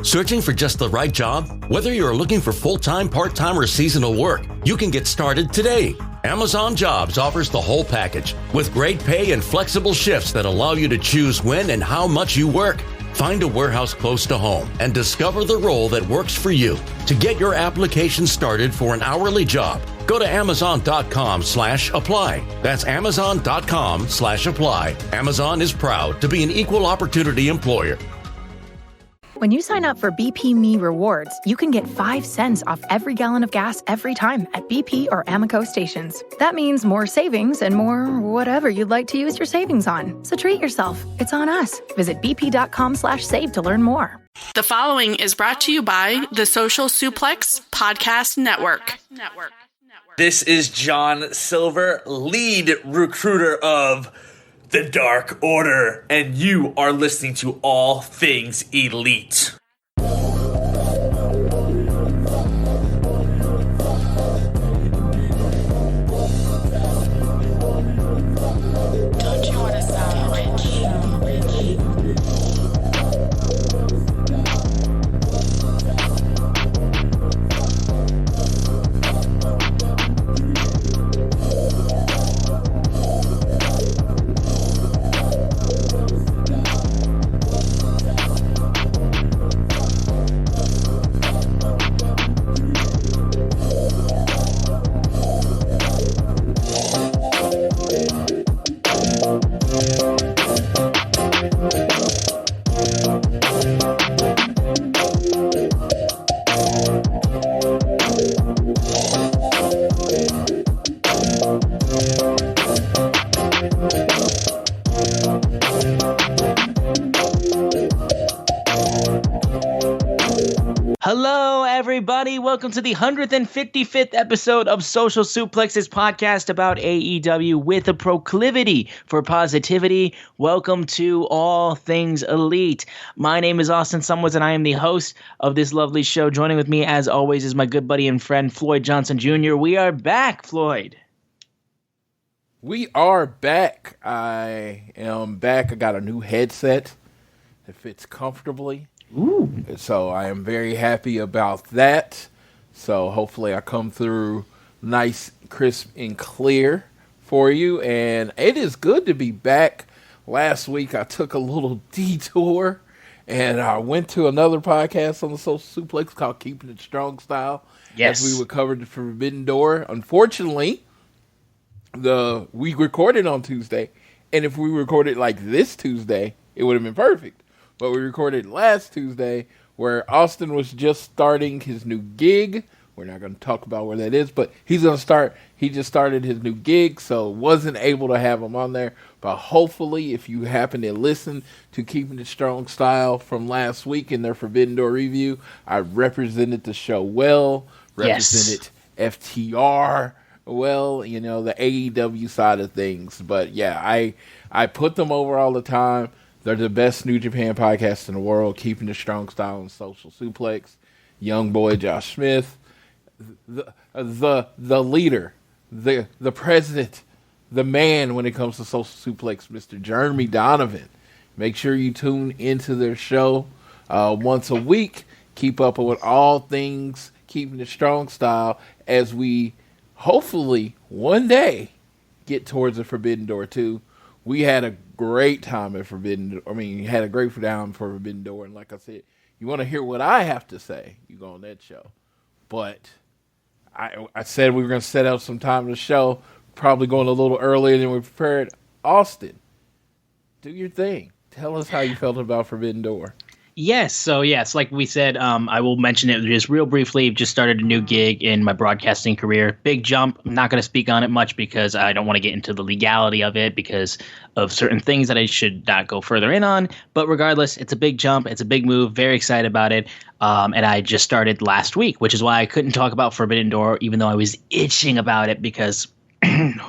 Searching for just the right job? Whether you're looking for full-time, part-time, or seasonal work, you can get started today. Amazon Jobs offers the whole package with great pay and flexible shifts that allow you to choose when and how much you work. Find a warehouse close to home and discover the role that works for you. To get your application started for an hourly job, go to amazon.com/apply. That's amazon.com/apply. Amazon is proud to be an equal opportunity employer. When you sign up for BP Me Rewards, you can get 5 cents off every gallon of gas every time at BP or Amoco stations. That means more savings and more whatever you'd like to use your savings on. So treat yourself. It's on us. Visit bp.com/save to learn more. The following is brought to you by the Social Suplex Podcast Network. This is John Silver, lead recruiter of the Dark Order, and you are listening to All Things Elite. Hello, everybody. Welcome to the 155th episode of Social Suplex's podcast about AEW with a proclivity for positivity. Welcome to All Things Elite. My name is Austin Summers, and I am the host of this lovely show. Joining with me, as always, is my good buddy and friend, Floyd Johnson Jr. We are back, Floyd. We are back. I am back. I got a new headset that fits comfortably. Ooh. So I am very happy about that. So hopefully I come through nice, crisp, and clear for you. And it is good to be back. Last week I took a little detour and I went to another podcast on the Social Suplex called Keeping It Strong Style. Yes. As we would cover the Forbidden Door. Unfortunately, we recorded on Tuesday. And if we recorded like this Tuesday, it would have been perfect. But we recorded last Tuesday where Austin was just starting his new gig. We're not going to talk about where that is, but he just started his new gig, so wasn't able to have him on there. But hopefully, if you happen to listen to Keeping It Strong Style from last week in their Forbidden Door review, I represented the show well, represented FTR well, the AEW side of things. But yeah, I put them over all the time. They're the best New Japan podcast in the world, Keeping the Strong Style and Social Suplex. Young boy Josh Smith, the leader, the president, the man when it comes to Social Suplex, Mr. Jeremy Donovan. Make sure you tune into their show once a week. Keep up with all things Keeping the Strong Style as we hopefully one day get towards the Forbidden Door 2. We had a great time at Forbidden. Had a great time for Forbidden Door, and like I said, you want to hear what I have to say, you go on that show. But I said we were going to set up some time to the show, probably going a little earlier than we prepared. Austin, do your thing. Tell us how you felt about Forbidden Door. Yes. So, yes, like we said, I will mention it just real briefly. Just started a new gig in my broadcasting career. Big jump. I'm not going to speak on it much because I don't want to get into the legality of it because of certain things that I should not go further in on. But regardless, it's a big jump. It's a big move. Very excited about it. And I just started last week, which is why I couldn't talk about Forbidden Door, even though I was itching about it because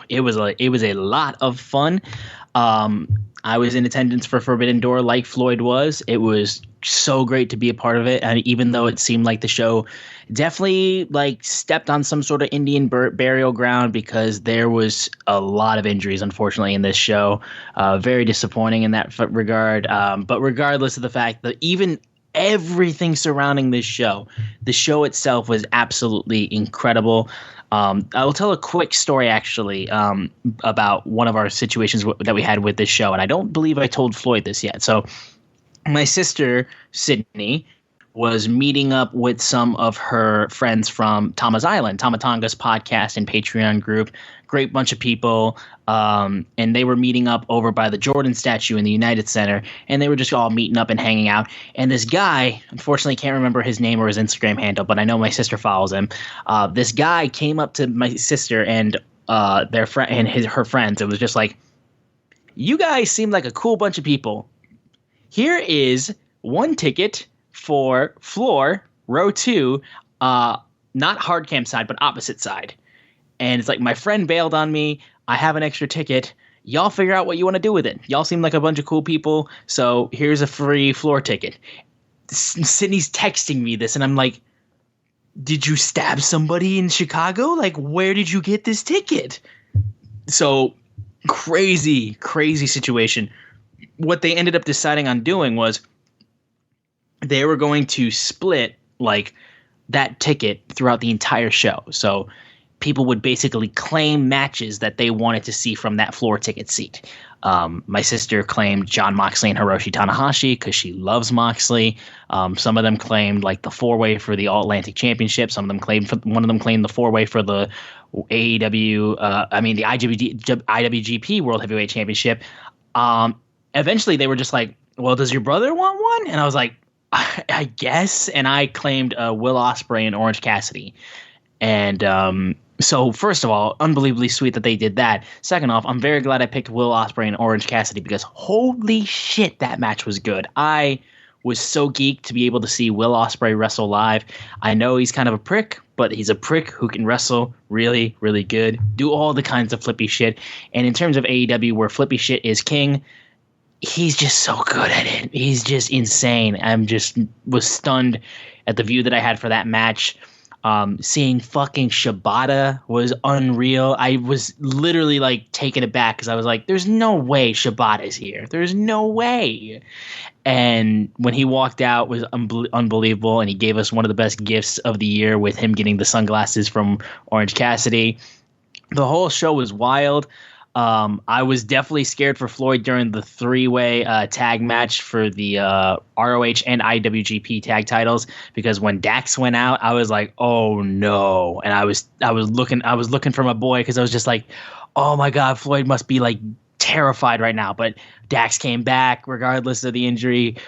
it was a lot of fun. I was in attendance for Forbidden Door like Floyd was. It was so great to be a part of it. And even though it seemed like the show definitely stepped on some sort of Indian burial ground because there was a lot of injuries, unfortunately, in this show. Very disappointing in that regard. But regardless of the fact that even everything surrounding this show. The show itself was absolutely incredible. I will tell a quick story, actually, about one of our situations that we had with this show, and I don't believe I told Floyd this yet. So my sister, Sydney, was meeting up with some of her friends from Tama's Island, Tamatonga's podcast and Patreon group. Great bunch of people. And they were meeting up over by the Jordan statue in the United Center. And they were just all meeting up and hanging out. And this guy, unfortunately can't remember his name or his Instagram handle, but I know my sister follows him. This guy came up to my sister and their friend and her friends. It was just like, you guys seem like a cool bunch of people. Here is one ticket for floor, row 2, not hard cam side, but opposite side. And it's like, my friend bailed on me. I have an extra ticket. Y'all figure out what you want to do with it. Y'all seem like a bunch of cool people, so here's a free floor ticket. Sydney's texting me this, and I'm like, did you stab somebody in Chicago? Like, where did you get this ticket? So, crazy situation. What they ended up deciding on doing was they were going to split like that ticket throughout the entire show. So people would basically claim matches that they wanted to see from that floor ticket seat. My sister claimed Jon Moxley and Hiroshi Tanahashi because she loves Moxley. Some of them claimed like the 4-way for the All Atlantic Championship. One of them claimed the 4-way for the the IWGP World Heavyweight Championship. Eventually they were just like, well, does your brother want one? And I was like, I guess. And I claimed Will Ospreay and Orange Cassidy. And so first of all, unbelievably sweet that they did that. Second off, I'm very glad I picked Will Ospreay and Orange Cassidy because holy shit, that match was good. I was so geeked to be able to see Will Ospreay wrestle live. I know he's kind of a prick, but he's a prick who can wrestle really, really good, do all the kinds of flippy shit. And in terms of AEW, where flippy shit is king, he's just so good at it. He's just insane. Was stunned at the view that I had for that match. Seeing fucking Shibata was unreal. I was literally like taken aback because I was like, there's no way Shibata's here. There's no way. And when he walked out, it was unbelievable. And he gave us one of the best gifts of the year with him getting the sunglasses from Orange Cassidy. The whole show was wild. I was definitely scared for Floyd during the 3-way tag match for the ROH and IWGP tag titles because when Dax went out, I was like, "Oh no!" And I was looking for my boy because I was just like, "Oh my God, Floyd must be like terrified right now." But Dax came back regardless of the injury,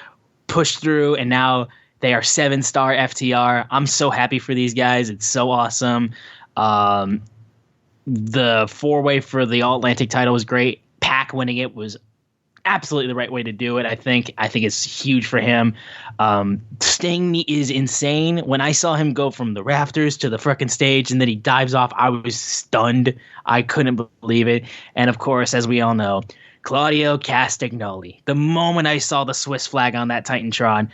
pushed through, and now they are 7-star FTR. I'm so happy for these guys. It's so awesome. The 4-way for the All Atlantic title was great. Pac winning it was absolutely the right way to do it. I think it's huge for him. Sting is insane. When I saw him go from the rafters to the frickin' stage and then he dives off, I was stunned. I couldn't believe it. And of course, as we all know, Claudio Castagnoli. The moment I saw the Swiss flag on that Titantron,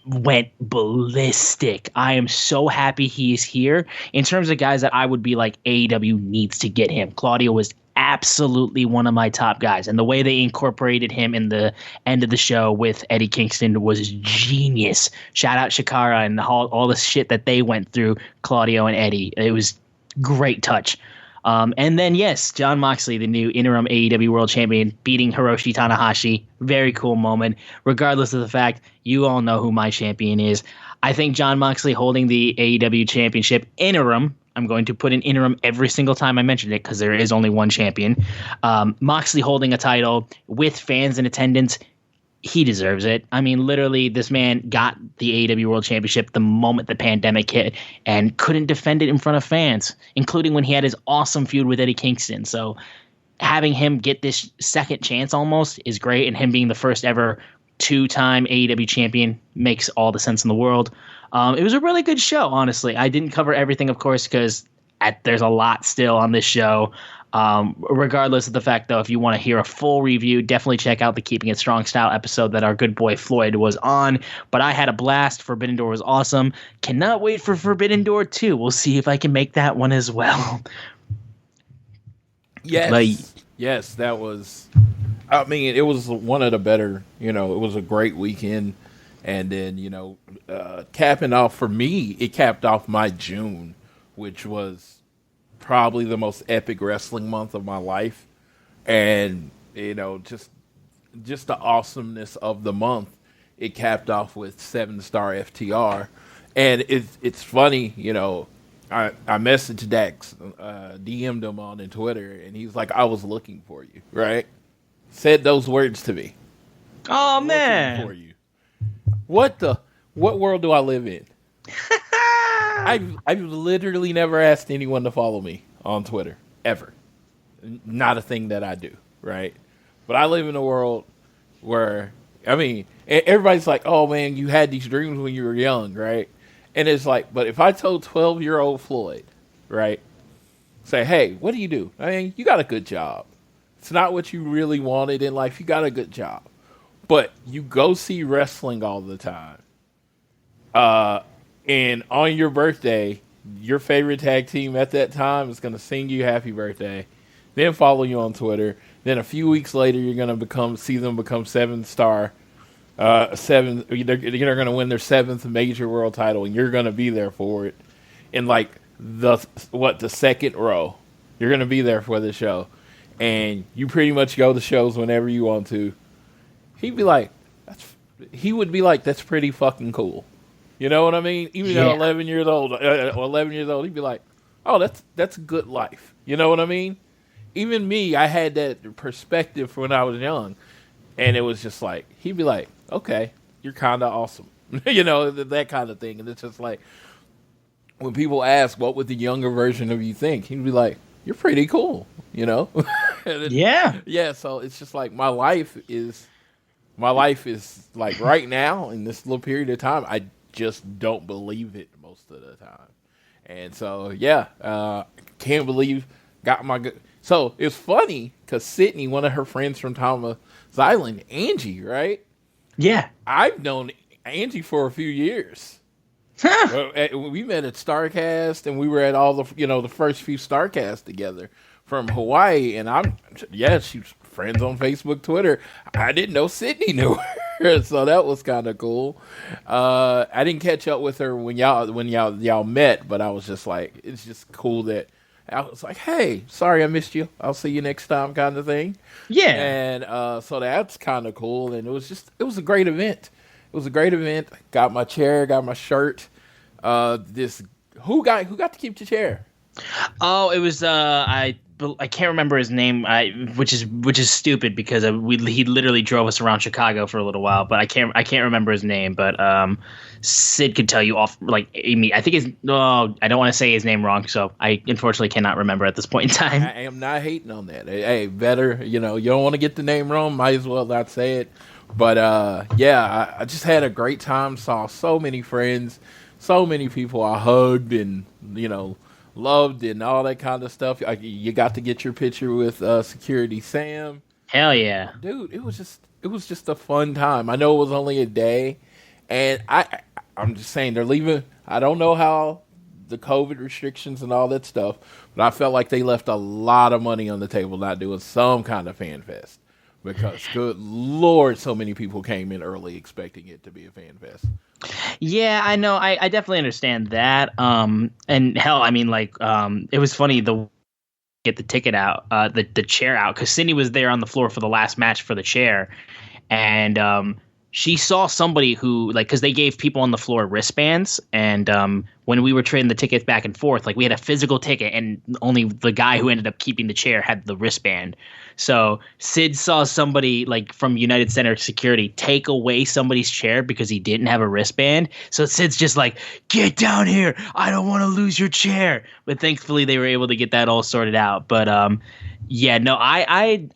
went ballistic. I am so happy he's here. In terms of guys that I would be like, AEW needs to get him, Claudio was absolutely one of my top guys. And the way they incorporated him in the end of the show with Eddie Kingston was genius. Shout out Shikara and all the shit that they went through, Claudio and Eddie. It was great touch. And then, yes, Jon Moxley, the new interim AEW World Champion, beating Hiroshi Tanahashi. Very cool moment. Regardless of the fact, you all know who my champion is. I think Jon Moxley holding the AEW Championship interim. I'm going to put an interim every single time I mention it because there is only one champion. Moxley holding a title with fans in attendance. He deserves it. I mean, literally, this man got the AEW World Championship the moment the pandemic hit and couldn't defend it in front of fans, including when he had his awesome feud with Eddie Kingston. So having him get this second chance almost is great, and him being the first ever 2-time AEW champion makes all the sense in the world. It was a really good show, honestly. I didn't cover everything, of course, because there's a lot still on this show. Regardless of the fact, though, if you want to hear a full review, definitely check out the Keeping It Strong style episode that our good boy Floyd was on. But I had a blast. Forbidden Door was awesome. Cannot wait for Forbidden Door 2. We'll see if I can make that one as well. Yes, that was... I mean, it was one of the better, it was a great weekend. And then, capping off for me, it capped off my June, which was probably the most epic wrestling month of my life. And, just the awesomeness of the month, it capped off with 7-star FTR. And it's funny, I messaged Dax, DM'd him on Twitter, and he's like, I was looking for you, right? Said those words to me. Oh, man. Looking for you. What world do I live in? I've literally never asked anyone to follow me on Twitter, ever. Not a thing that I do, right? But I live in a world where, everybody's like, oh, man, you had these dreams when you were young, right? And it's like, but if I told 12-year-old Floyd, right, say, hey, what do you do? You got a good job. It's not what you really wanted in life. You got a good job. But you go see wrestling all the time. And on your birthday, your favorite tag team at that time is going to sing you happy birthday, then follow you on Twitter. Then a few weeks later, you're going to see them become 7-star. They're going to win their 7th major world title, and you're going to be there for it. In the second row, you're going to be there for the show, and you pretty much go to shows whenever you want to. He would be like, that's pretty fucking cool. You know what I mean? Even at 11 years old, he'd be like, oh, that's a good life. You know what I mean? Even me, I had that perspective when I was young, and it was just like, he'd be like, okay, you're kind of awesome. That kind of thing. And it's just like, when people ask, what would the younger version of you think? He'd be like, you're pretty cool, Yeah. Yeah, so it's just like, my life is like right now, in this little period of time, I just don't believe it most of the time. And so, can't believe, got my good. So, it's funny, because Sydney, one of her friends from Thomas Island, Angie, right? Yeah. I've known Angie for a few years. We met at StarCast, and we were at all the first few StarCasts together from Hawaii. And she's friends on Facebook, Twitter. I didn't know Sydney knew her, so that was kind of cool. I didn't catch up with her when y'all met, but I was just like, it's just cool that I was like, hey, sorry I missed you. I'll see you next time, kind of thing. Yeah. And so that's kind of cool. And it was a great event. It was a great event. Got my chair, got my shirt. Who got to keep the chair? Oh, it was I can't remember his name, which is stupid because he literally drove us around Chicago for a little while, but I can't remember his name. But Sid could tell you off, Amy. I think I don't want to say his name wrong, so I unfortunately cannot remember at this point in time. I am not hating on that. Hey, better, you don't want to get the name wrong, might as well not say it. But I just had a great time. Saw so many friends, so many people I hugged and loved and all that kind of stuff. You got to get your picture with Security Sam. Hell yeah, dude! It was just a fun time. I know it was only a day, and I'm just saying they're leaving. I don't know how the COVID restrictions and all that stuff, but I felt like they left a lot of money on the table not doing some kind of fan fest. Because, good Lord, so many people came in early expecting it to be a fan fest. Yeah, I know. I definitely understand that. And hell, it was funny get the ticket out, the chair out, because Cindy was there on the floor for the last match for the chair, and she saw somebody who, because they gave people on the floor wristbands, and when we were trading the tickets back and forth, we had a physical ticket, and only the guy who ended up keeping the chair had the wristband. So Sid saw somebody from United Center Security take away somebody's chair because he didn't have a wristband. So Sid's just like, get down here. I don't want to lose your chair. But thankfully they were able to get that all sorted out. But I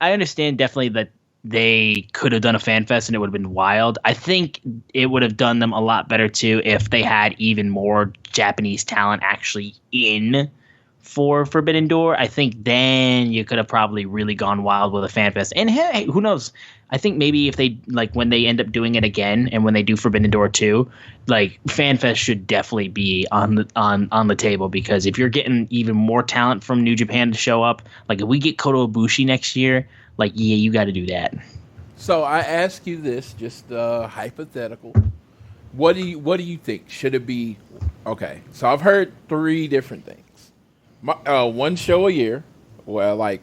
understand definitely that they could have done a fan fest and it would have been wild. I think it would have done them a lot better too if they had even more Japanese talent actually in for Forbidden Door. I think then you could have probably really gone wild with a fan fest. And hey, who knows? I think maybe if they when they end up doing it again and when they do Forbidden Door 2, fan fest should definitely be on the table, because if you're getting even more talent from New Japan to show up, if we get Kota Ibushi next year, you got to do that. So I ask you this, just hypothetical. What do you think? Should it be okay? So I've heard 3 different things. One show a year. Well, like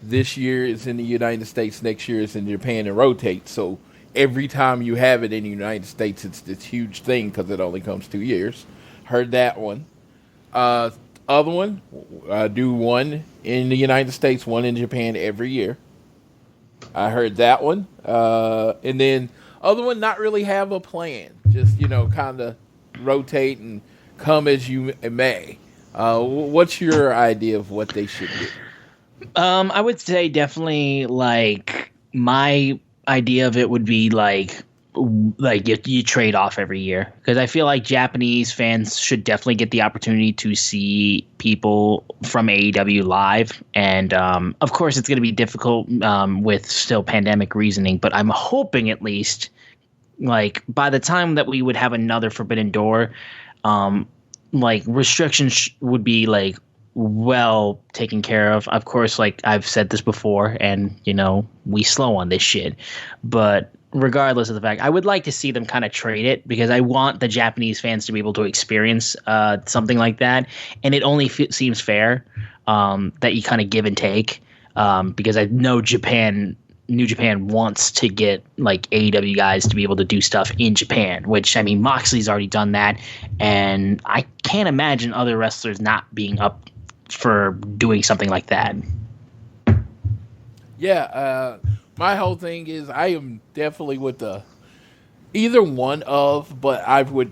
this year is in the United States, next year is in Japan, and rotates. So every time you have it in the United States, it's this huge thing because it only comes 2 years. Heard that one. Other one, do one in the United States, one in Japan every year. I heard that one. And then other one, not really have a plan. Just, kind of rotate and come as you may. What's your idea of what they should do? I would say definitely, like, my idea of it would be like you trade off every year, because I feel like Japanese fans should definitely get the opportunity to see people from AEW live, and of course it's going to be difficult with still pandemic reasoning, but I'm hoping at least, like, by the time that we would have another Forbidden Door, like, restrictions would be like well taken care of. Of course, like I've said this before, and we slow on this shit, but regardless of the fact, I would like to see them kind of trade it, because I want the Japanese fans to be able to experience something like that, and it only seems fair that you kind of give and take, because I know New Japan wants to get like AEW guys to be able to do stuff in Japan, which, I mean, Moxley's already done that, and I can't imagine other wrestlers not being up for doing something like that. Yeah, my whole thing is I am definitely with either one of, but I would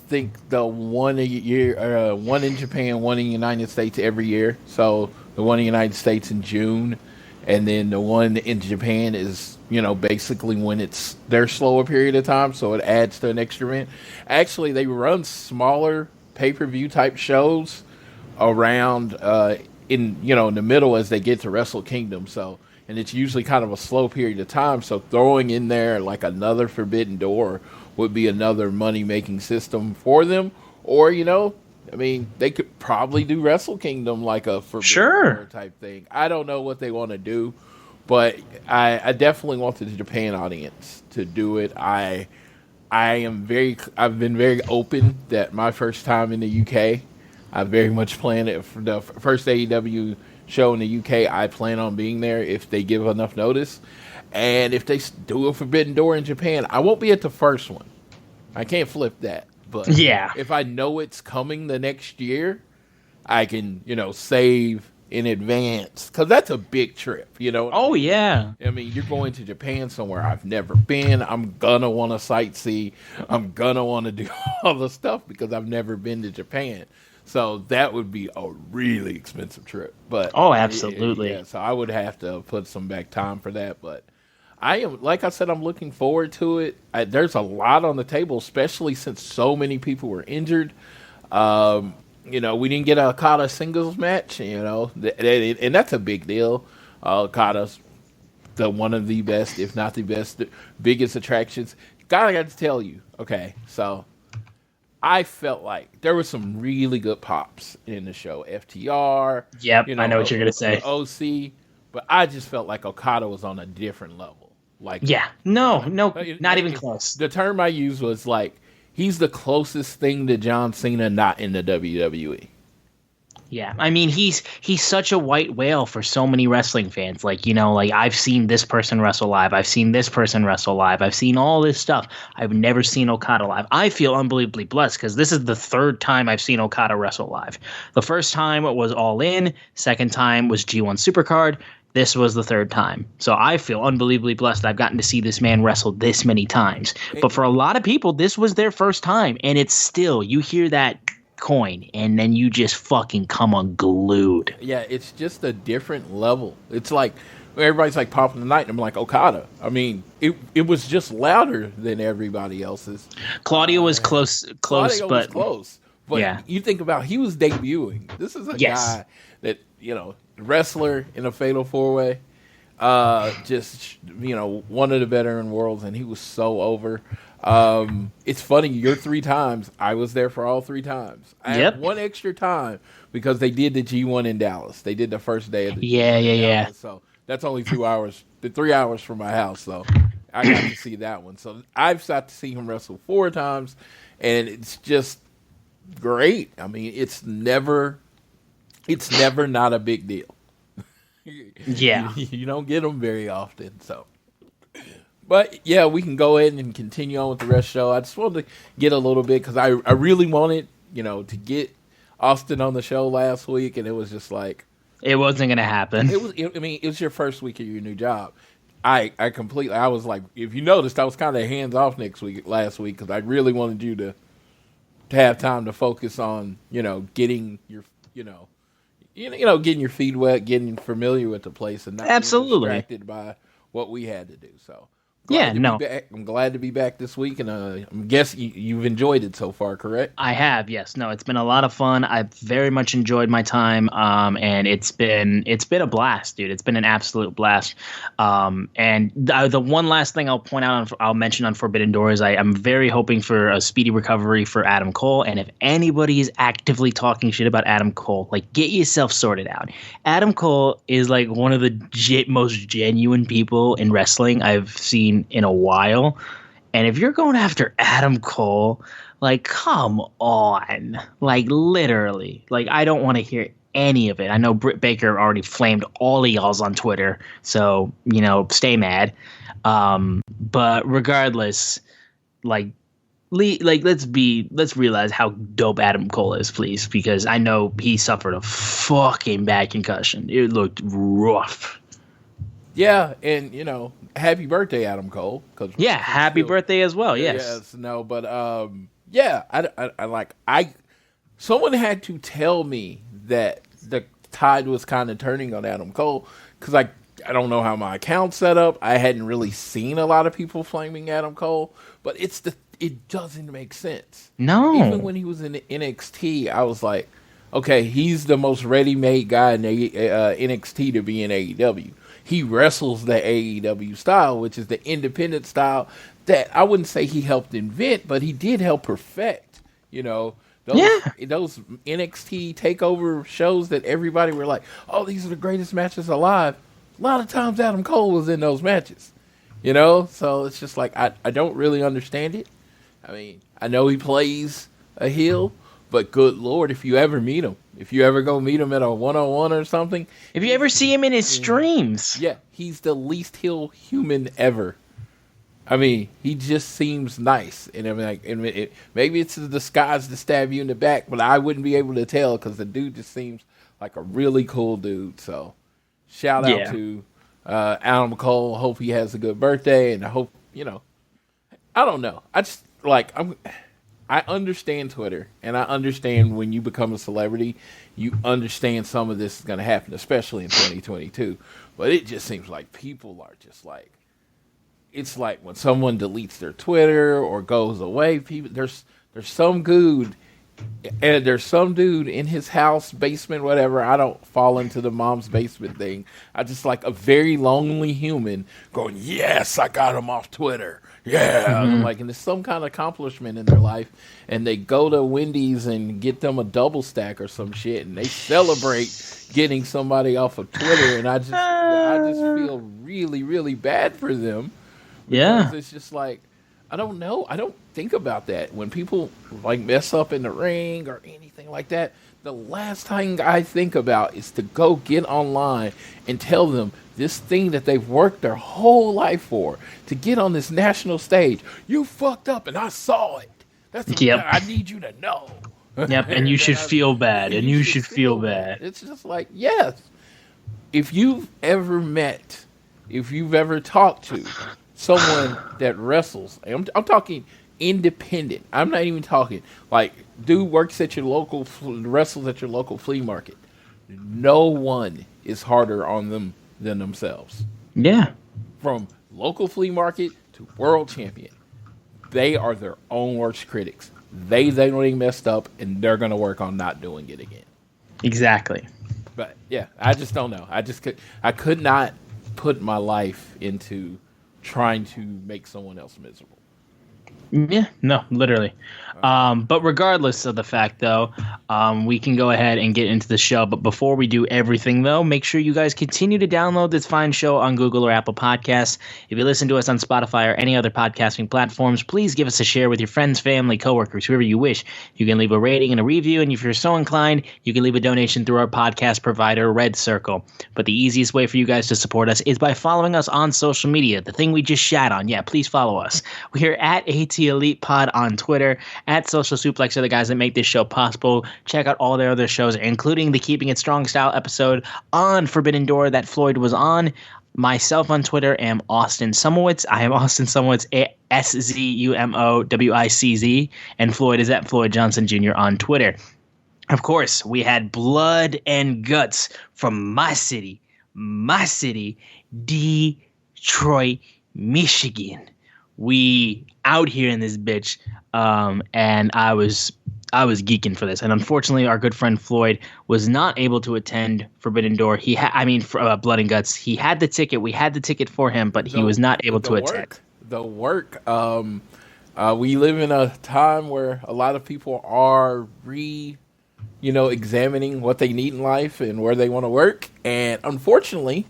think the one a year, one in Japan, one in the United States every year. So the one in the United States in June, and then the one in Japan is, basically when it's their slower period of time, so it adds to an extra event. Actually, they run smaller pay-per-view type shows around in the middle as they get to Wrestle Kingdom. So, and it's usually kind of a slow period of time. So throwing in there like another Forbidden Door would be another money-making system for them. Or, I mean, they could probably do Wrestle Kingdom like a Forbidden Door type thing. I don't know what they want to do, but I definitely want the Japan audience to do it. I've been very open that my first time in the UK, I very much plan it for the first AEW show in the UK. I plan on being there if they give enough notice. And if they do a Forbidden Door in Japan, I won't be at the first one. I can't flip that. But yeah, if I know it's coming the next year, I can, save in advance. Because that's a big trip, Oh, yeah. I mean, you're going to Japan somewhere I've never been. I'm going to want to sightsee. I'm going to want to do all the stuff because I've never been to Japan. So that would be a really expensive trip. But oh, absolutely. Yeah, so I would have to put some back time for that. But I am, like I said, I'm looking forward to it. There's a lot on the table, especially since so many people were injured. We didn't get a Okada singles match, and that's a big deal. Okada's one of the best, if not the best, biggest attractions. I got to tell you, okay, so I felt like there were some really good pops in the show. FTR. Yep, I know what you're going to say. OC. But I just felt like Okada was on a different level. Like, yeah. No, not even close. The term I used was like, he's the closest thing to John Cena not in the WWE. Yeah, I mean, he's such a white whale for so many wrestling fans. Like, I've seen this person wrestle live. I've seen this person wrestle live. I've seen all this stuff. I've never seen Okada live. I feel unbelievably blessed because this is the 3rd time I've seen Okada wrestle live. The first time was All In. Second time was G1 Supercard. This was the 3rd time. So I feel unbelievably blessed that I've gotten to see this man wrestle this many times. But for a lot of people, this was their first time. And it's still, you hear that coin and then you just fucking come unglued. Yeah, it's just a different level. It's like everybody's like popping the night and I'm like, Okada. I mean, it was just louder than everybody else's. Claudio was close, Claudio but was close. But yeah, you think about, he was debuting. This is a guy that, wrestler in a fatal 4-way. Just, one of the veteran worlds, and he was so over. It's funny, your 3 times, I was there for all 3 times. I had one extra time because they did the G1 in Dallas. They did the first day of the G1 in Dallas, so that's only 2 hours, 3 hours from my house. So I got to see that one. So I've got to see him wrestle 4 times, and it's just great. I mean, it's never not a big deal. Yeah. You don't get them very often, so. But, yeah, we can go ahead and continue on with the rest of the show. I just wanted to get a little bit because I really wanted, to get Austin on the show last week, and it was just like. It wasn't going to happen. It was your first week of your new job. I was like, if you noticed, I was kind of hands off last week because I really wanted you to have time to focus on, getting your, getting your feet wet, getting familiar with the place, and not being distracted by what we had to do. So. I'm glad to be back this week, and I'm guessing you've enjoyed it so far, correct? I have, yes. No, it's been a lot of fun. I've very much enjoyed my time, and it's been a blast, dude. It's been an absolute blast. And the one last thing I'll mention on Forbidden Door is I'm very hoping for a speedy recovery for Adam Cole. And if anybody is actively talking shit about Adam Cole, like, get yourself sorted out. Adam Cole is like one of the most genuine people in wrestling I've seen in a while, and if you're going after Adam Cole, like, come on, like, literally, like, I don't want to hear any of it. I know Britt Baker already flamed all of y'all's on Twitter, so stay mad. But regardless, let's realize how dope Adam Cole is, please, because I know he suffered a fucking bad concussion. It looked rough. Yeah, and happy birthday, Adam Cole. Happy birthday as well. Yes. Yes. No, but someone had to tell me that the tide was kind of turning on Adam Cole because I don't know how my account's set up. I hadn't really seen a lot of people flaming Adam Cole, but it doesn't make sense. No. Even when he was in NXT, I was like, okay, he's the most ready-made guy in NXT to be in AEW. He wrestles the AEW style, which is the independent style that I wouldn't say he helped invent, but he did help perfect. Those NXT takeover shows that everybody were like, oh, these are the greatest matches alive. A lot of times Adam Cole was in those matches. So it's just like I don't really understand it. I mean, I know he plays a heel, but good Lord, if you ever meet him, if you ever go meet him at a one-on-one or something. If you ever see him in his streams. Yeah, he's the least heel human ever. I mean, he just seems nice. And maybe it's a disguise to stab you in the back, but I wouldn't be able to tell because the dude just seems like a really cool dude. So shout out to Adam Cole. Hope he has a good birthday. And I hope, I don't know. I understand Twitter, and I understand when you become a celebrity, you understand some of this is going to happen, especially in 2022. But it just seems like people are just like, it's like when someone deletes their Twitter or goes away, people there's some dude, and there's some dude in his house, basement, whatever. I don't fall into the mom's basement thing. I just like a very lonely human going, yes, I got him off Twitter. Yeah, and there's some kind of accomplishment in their life, and they go to Wendy's and get them a double stack or some shit, and they celebrate getting somebody off of Twitter, and I just feel really, really bad for them. Yeah, it's just like, I don't know. I don't think about that when people mess up in the ring or anything like that. The last thing I think about is to go get online and tell them this thing that they've worked their whole life for, to get on this national stage. You fucked up and I saw it. That's what I need you to know. Yep, and you should feel bad. And you should feel bad. It's just like, yes. If you've ever talked to someone that wrestles, I'm talking independent. I'm not even talking dude works at your local, wrestles at your local flea market. No one is harder on them than themselves. Yeah. From local flea market to world champion, they are their own worst critics. They don't messed up, and they're going to work on not doing it again. Exactly. But yeah, I just don't know. I could not put my life into trying to make someone else miserable. Yeah, no, literally. But regardless of the fact, though, we can go ahead and get into the show. But before we do everything, though, make sure you guys continue to download this fine show on Google or Apple Podcasts. If you listen to us on Spotify or any other podcasting platforms, please give us a share with your friends, family, coworkers, whoever you wish. You can leave a rating and a review, and if you're so inclined, you can leave a donation through our podcast provider, Red Circle. But the easiest way for you guys to support us is by following us on social media, the thing we just shat on. Yeah, please follow us. We're at AT Elite Pod on Twitter, at Social Suplex are the guys that make this show possible. Check out all their other shows, including the Keeping It Strong Style episode on Forbidden Door that Floyd was on. Myself on Twitter am Austin Sumowitz. I am Austin Sumowitz, SZUMOWICZ, and Floyd is at Floyd Johnson Jr. on Twitter. Of course, we had blood and guts from my city, Detroit, Michigan. We out here in this bitch, and I was geeking for this. And unfortunately, our good friend Floyd was not able to attend Forbidden Door. Blood and Guts. He had the ticket. We had the ticket for him, but he was not able to attend. We live in a time where a lot of people are examining what they need in life and where they want to work. And unfortunately,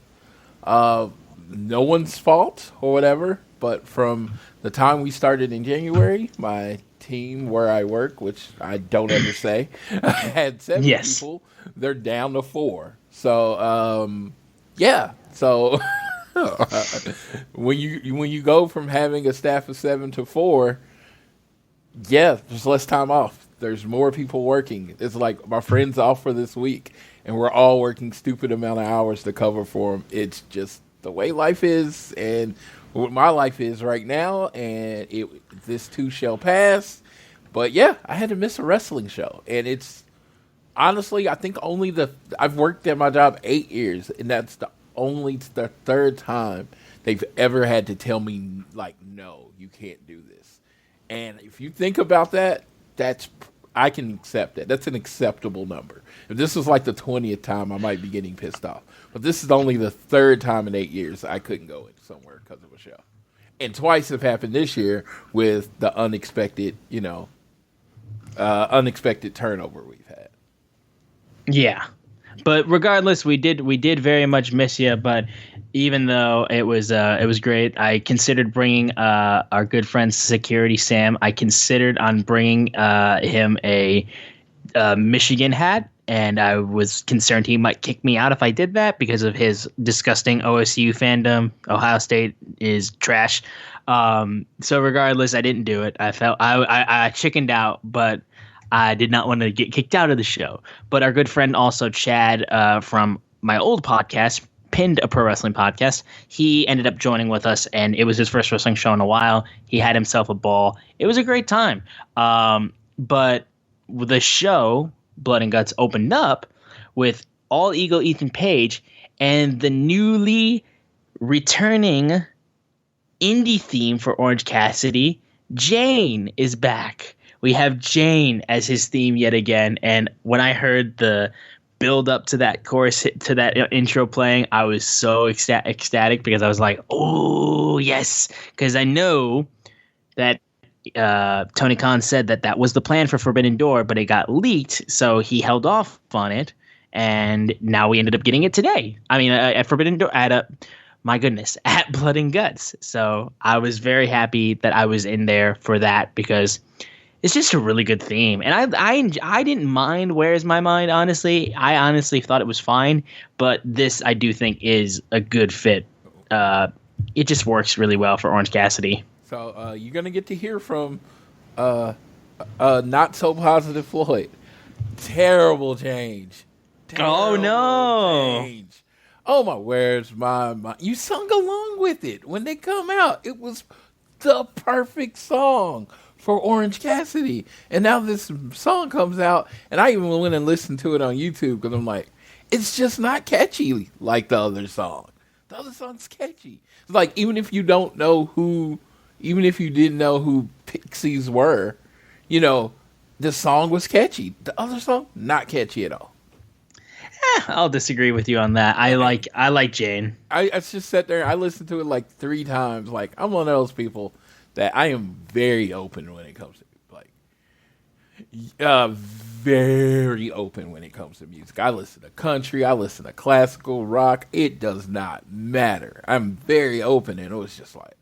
no one's fault or whatever. But from the time we started in January, my team where I work, which I don't ever say, had 7 people. They're down to 4. So, So when you go from having a staff of 7 to 4, there's less time off. There's more people working. It's like my friend's off for this week, and we're all working stupid amount of hours to cover for them. It's just the way life is, and what my life is right now, and this too shall pass. But I had to miss a wrestling show, and it's honestly, I think I've worked at my job 8 years, and that's the 3rd time they've ever had to tell me, like, no, you can't do this. And if you think about that, I can accept that. That's an acceptable number. If this was like the 20th time, I might be getting pissed off. But this is only the 3rd time in 8 years I couldn't go somewhere because of a show. And twice have happened this year with the unexpected turnover we've had. Yeah. But regardless, we did very much miss you. But even though it was great, I considered bringing our good friend Security Sam. I considered on bringing him a Michigan hat, and I was concerned he might kick me out if I did that because of his disgusting OSU fandom. Ohio State is trash. So regardless, I didn't do it. I chickened out, but I did not want to get kicked out of the show. But our good friend also, Chad, from my old podcast, Pinned, a pro wrestling podcast, he ended up joining with us, and it was his first wrestling show in a while. He had himself a ball. It was a great time. But the show, Blood and Guts, opened up with All Ego Ethan Page, and the newly returning indie theme for Orange Cassidy, Jane, is back. We have Jane as his theme yet again, and when I heard the build up to that chorus, to that intro playing, I was so ecstatic because I was like, oh yes, because I know that Tony Khan said that was the plan for Forbidden Door, but it got leaked, so he held off on it, and now we ended up getting it today. I mean, at Forbidden Door, at Blood and Guts. So I was very happy that I was in there for that because it's just a really good theme, and I didn't mind Where's My Mind, honestly. I honestly thought it was fine, but this I do think is a good fit. It just works really well for Orange Cassidy. So you're going to get to hear from not so positive Floyd. Terrible change. Oh, no. Change. Oh, my, Where's My Mind? You sung along with it when they come out. It was the perfect song for Orange Cassidy. And now this song comes out, and I even went and listened to it on YouTube because I'm like, it's just not catchy like the other song. The other song's catchy. It's like, even if you didn't know who Pixies were, the song was catchy. The other song, not catchy at all. I'll disagree with you on that. I like Jane. I just sat there, I listened to it like 3 times. Like, I'm one of those people that I am very open when it comes to very open when it comes to music. I listen to country, I listen to classical, rock. It does not matter. I'm very open, and it was just like,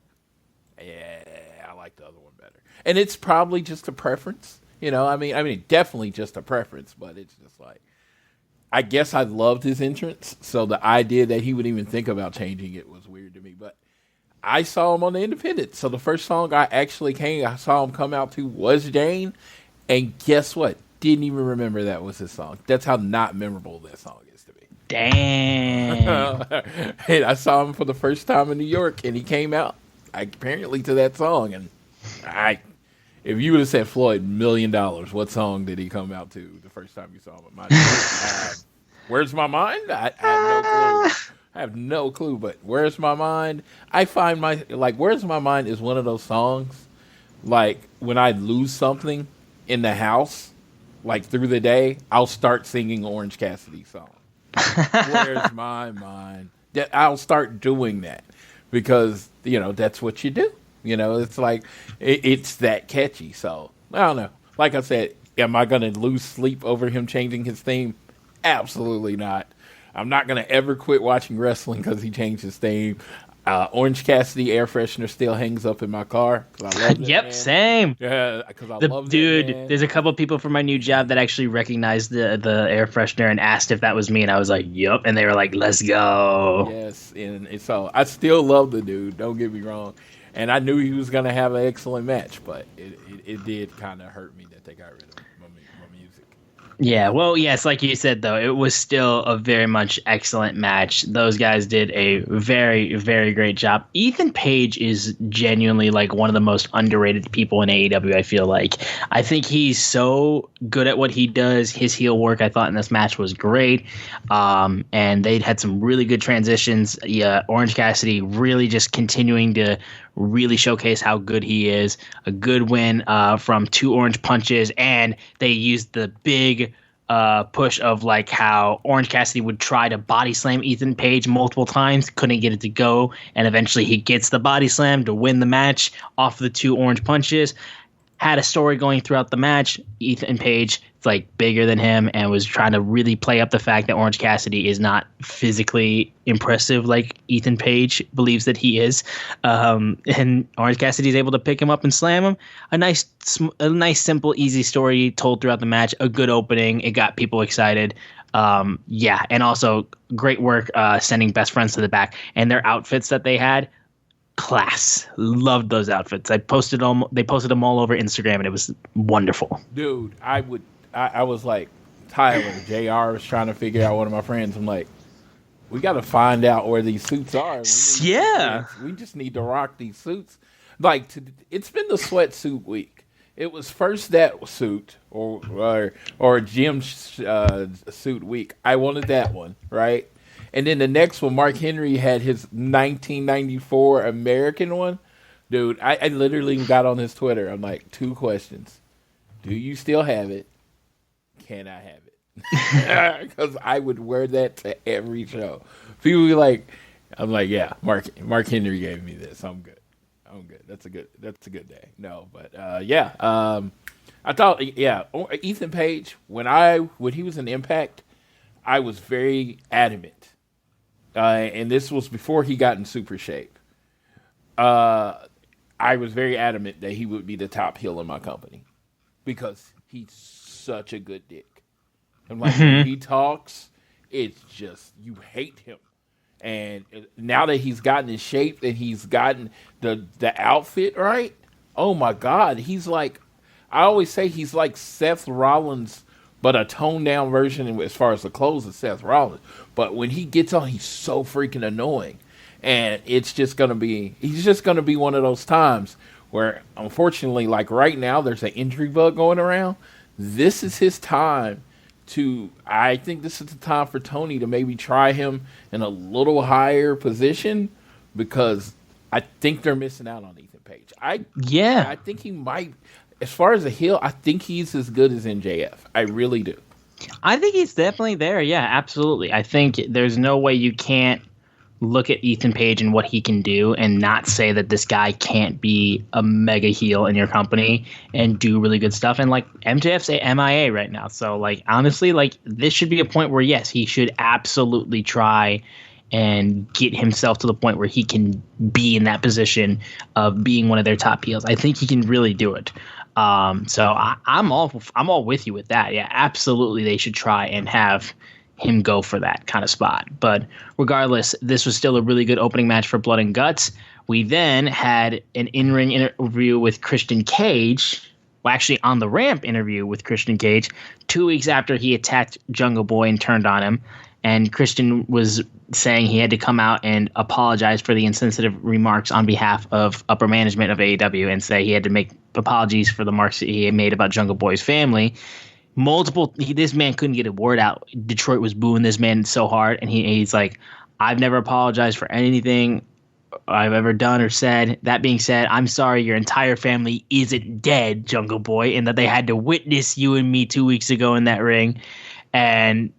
yeah, I like the other one better. And it's probably just a preference, I mean, definitely just a preference, but it's just like, I guess I loved his entrance, so the idea that he would even think about changing it was weird to me. But I saw him on the Independent, so the first song I saw him come out to was Jane, and guess what? Didn't even remember that was his song. That's how not memorable that song is to me. Damn. And I saw him for the first time in New York, and he came out apparently to that song. And if you would have said Floyd, $1 million, what song did he come out to the first time you saw him? Where's My Mind? I have no clue. I have no clue, but Where's My Mind? I find Where's My Mind is one of those songs, like, when I lose something in the house, like through the day, I'll start singing Orange Cassidy's song. Where's my mind? I'll start doing that because, that's what you do. It's like, it's that catchy. So, I don't know. Like I said, am I going to lose sleep over him changing his theme? Absolutely not. I'm not going to ever quit watching wrestling because he changed his theme. Orange Cassidy air freshener still hangs up in my car. I love it, yep, man. Same. Yeah, because I love it. Dude, there's a couple people from my new job that actually recognized the air freshener and asked if that was me, and I was like, "Yep," and they were like, "Let's go." Yes, and so I still love the dude. Don't get me wrong, and I knew he was going to have an excellent match, but it did kind of hurt me that they got rid of my music. Yeah, well, yes, like you said, though, it was still a very much excellent match. Those guys did a very, very great job. Ethan Page is genuinely like one of the most underrated people in AEW, I feel like. I think he's so good at what he does. His heel work, I thought, in this match was great. And they had some really good transitions. Yeah, Orange Cassidy really just continuing to really showcase how good he is. A good win from 2 orange punches, and they used the big push of like how Orange Cassidy would try to body slam Ethan Page multiple times, couldn't get it to go, and eventually he gets the body slam to win the match off the 2 orange punches. Had a story going throughout the match. Ethan Page, like, bigger than him and was trying to really play up the fact that Orange Cassidy is not physically impressive like Ethan Page believes that he is. And Orange Cassidy is able to pick him up and slam him. A nice, simple, easy story told throughout the match. A good opening. It got people excited. And also great work sending Best Friends to the back. And their outfits that they had, class. Loved those outfits. They posted them all over Instagram, and it was wonderful. Dude, I was like, Tyler, JR was trying to figure out one of my friends. I'm like, we got to find out where these suits are. We just need to rock these suits. Like, it's been the sweatsuit week. It was first that suit or Jim's suit week. I wanted that one, right? And then the next one, Mark Henry had his 1994 American one. Dude, I literally got on his Twitter. I'm like, 2 questions. Do you still have it? Can I have it? Because I would wear that to every show. People be like, I'm like, yeah, Mark Henry gave me this. I'm good. That's a good day. No, but I thought, Ethan Page, when he was in Impact, I was very adamant. And this was before he got in super shape. I was very adamant that he would be the top heel in my company because he's such a good dick. And like when he talks, it's just, you hate him. And now that he's gotten in shape and he's gotten the outfit right, oh my God, he's like, I always say he's like Seth Rollins, but a toned down version as far as the clothes of Seth Rollins. But when he gets on, he's so freaking annoying. And he's just going to be one of those times where, unfortunately, like right now, there's an injury bug going around. This is his time I think this is the time for Tony to maybe try him in a little higher position because I think they're missing out on Ethan Page. I think he might, as far as a heel, I think he's as good as MJF. I really do. I think he's definitely there. Yeah, absolutely. I think there's no way you can't look at Ethan Page and what he can do and not say that this guy can't be a mega heel in your company and do really good stuff. And like MJF's MIA right now. So like, honestly, like this should be a point where yes, he should absolutely try and get himself to the point where he can be in that position of being one of their top heels. I think he can really do it. So I'm all with you with that. Yeah, absolutely. They should try and have him go for that kind of spot. But regardless, this was still a really good opening match for Blood and Guts. We then had an in-ring interview with Christian Cage. Well, actually on the ramp interview with Christian Cage 2 weeks after he attacked Jungle Boy and turned on him. And Christian was saying he had to come out and apologize for the insensitive remarks on behalf of upper management of AEW and say he had to make apologies for the marks that he had made about Jungle Boy's family. This man couldn't get a word out. Detroit was booing this man so hard, and he's like, I've never apologized for anything I've ever done or said. That being said, I'm sorry your entire family isn't dead, Jungle Boy, and that they had to witness you and me 2 weeks ago in that ring. And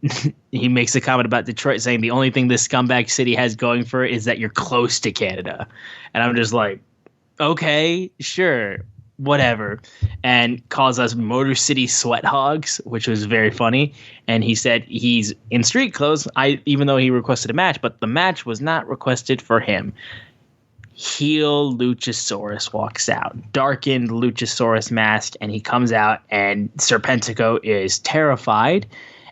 he makes a comment about Detroit saying the only thing this scumbag city has going for it is that you're close to Canada. And I'm just like, okay, sure. Whatever, and calls us Motor City Sweat Hogs, which was very funny. And he said he's in street clothes, even though he requested a match, but the match was not requested for him. Heel Luchasaurus walks out, darkened Luchasaurus mask, and he comes out, and Serpentico is terrified,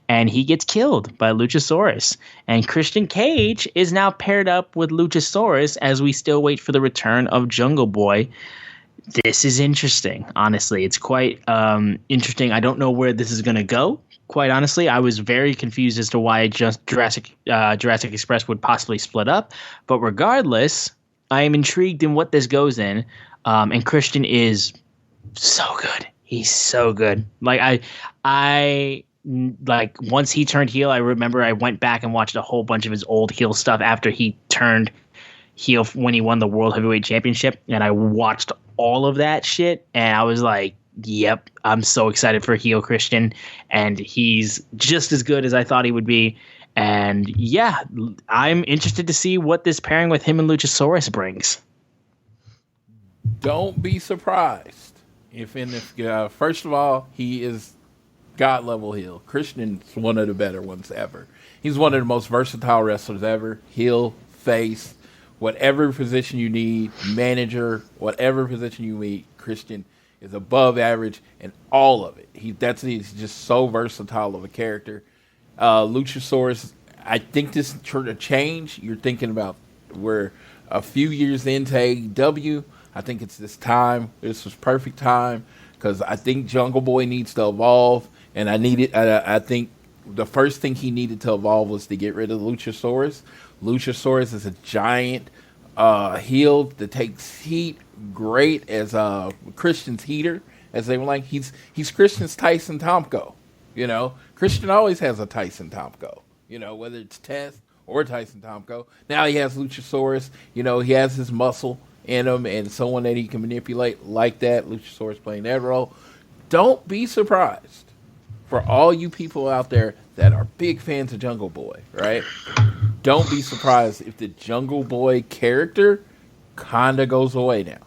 and he gets killed by Luchasaurus. And Christian Cage is now paired up with Luchasaurus as we still wait for the return of Jungle Boy. This is interesting, honestly. It's quite interesting. I don't know where this is going to go. Quite honestly, I was very confused as to why just Jurassic Express would possibly split up. But regardless, I am intrigued in what this goes in. And Christian is so good. He's so good. Like I like once he turned heel, I remember I went back and watched a whole bunch of his old heel stuff after he turned heel when he won the World Heavyweight Championship, and I watched all of that shit, and I was like, yep, I'm so excited for heel Christian, and he's just as good as I thought he would be. And yeah, I'm interested to see what this pairing with him and Luchasaurus brings. Don't be surprised if first of all, he is God level heel. Christian's one of the better ones ever. He's one of the most versatile wrestlers ever. Heel, face, whatever position you need, manager, whatever position you need, Christian is above average in all of it. He's just so versatile of a character. Luchasaurus, I think this sort of change. You're thinking about we're a few years into AEW. I think it's this time. This was perfect time because I think Jungle Boy needs to evolve, and I think the first thing he needed to evolve was to get rid of Luchasaurus. Luchasaurus is a giant heel that takes heat, great as Christian's heater, as they were like. He's Christian's Tyson Tomko. You know, Christian always has a Tyson Tomko. You know, whether it's Test or Tyson Tomko. Now he has Luchasaurus. You know, he has his muscle in him and someone that he can manipulate like that. Luchasaurus playing that role. Don't be surprised for all you people out there that are big fans of Jungle Boy, right? Don't be surprised if the Jungle Boy character kind of goes away now.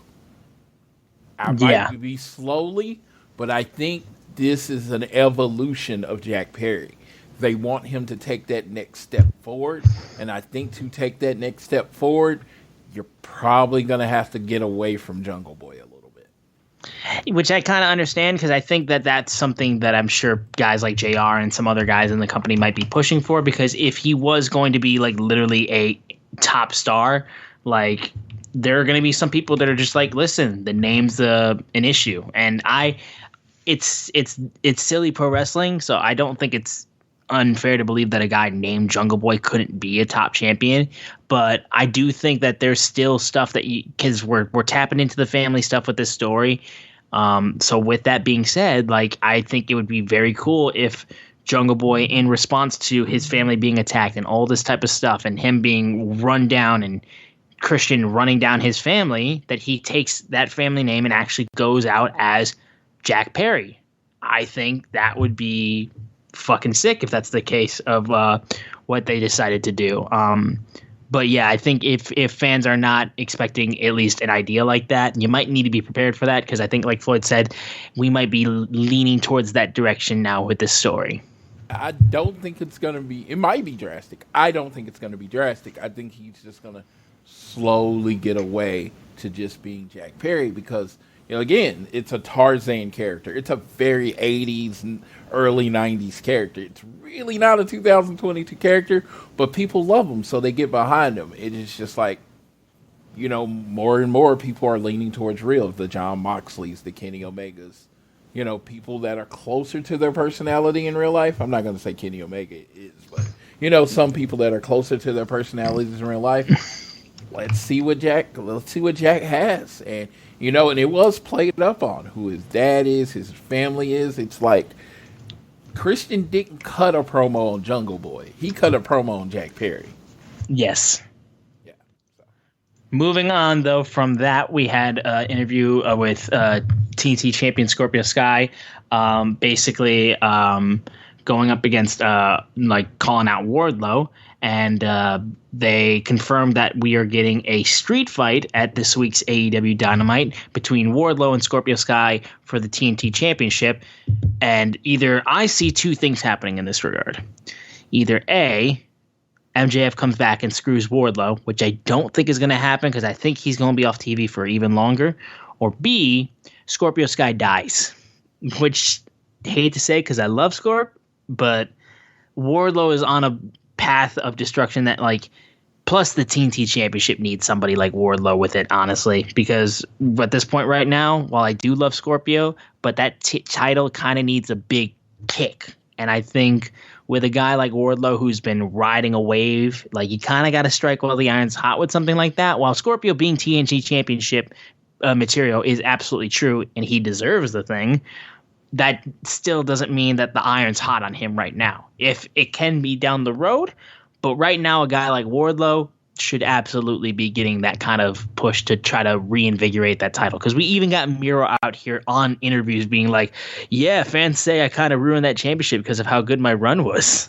I might be slowly, but I think this is an evolution of Jack Perry. They want him to take that next step forward, and I think to take that next step forward, you're probably going to have to get away from Jungle Boy a little bit. Which I kind of understand, because I think that that's something that I'm sure guys like JR and some other guys in the company might be pushing for, because if he was going to be like literally a top star, like there are going to be some people that are just like, listen, the name's an issue. And it's silly pro wrestling, so I don't think it's unfair to believe that a guy named Jungle Boy couldn't be a top champion. But I do think that there's still stuff that because we're tapping into the family stuff with this story. So with that being said, like I think it would be very cool if Jungle Boy, in response to his family being attacked and all this type of stuff and him being run down and Christian running down his family, that he takes that family name and actually goes out as Jack Perry. I think that would be fucking sick if that's the case of what they decided to do. But yeah, I think if fans are not expecting at least an idea like that, you might need to be prepared for that, because I think, like Floyd said, we might be leaning towards that direction now with this story. I don't think it's going to be – it might be drastic. I don't think it's going to be drastic. I think he's just going to slowly get away to just being Jack Perry because, again, it's a Tarzan character. It's a very 80s and early 90s character. It's really not a 2022 character, but people love him, so they get behind him. It is just like, more and more people are leaning towards real. The Jon Moxleys, the Kenny Omegas. People that are closer to their personality in real life. I'm not going to say Kenny Omega is, but, some people that are closer to their personalities in real life. Let's see what Jack has. And, and it was played up on who his dad is, his family is. It's like Christian didn't cut a promo on Jungle Boy. He cut a promo on Jack Perry. Yes. Moving on, though, from that, we had an interview with TNT champion Scorpio Sky, basically going up against, calling out Wardlow. And they confirmed that we are getting a street fight at this week's AEW Dynamite between Wardlow and Scorpio Sky for the TNT Championship. And I see two things happening in this regard. Either A, MJF comes back and screws Wardlow, which I don't think is going to happen because I think he's going to be off TV for even longer. Or B, Scorpio Sky dies, which I hate to say because I love Scorp, but Wardlow is on a path of destruction that, plus the TNT Championship needs somebody like Wardlow with it, honestly, because at this point right now, while I do love Scorpio, but that title kind of needs a big kick. And I think with a guy like Wardlow who's been riding a wave, you kind of got to strike while the iron's hot with something like that. While Scorpio being TNT Championship material is absolutely true and he deserves the thing, that still doesn't mean that the iron's hot on him right now. If it can be down the road, but right now a guy like Wardlow should absolutely be getting that kind of push to try to reinvigorate that title. Because we even got Miro out here on interviews being like, yeah, fans say I kind of ruined that championship because of how good my run was.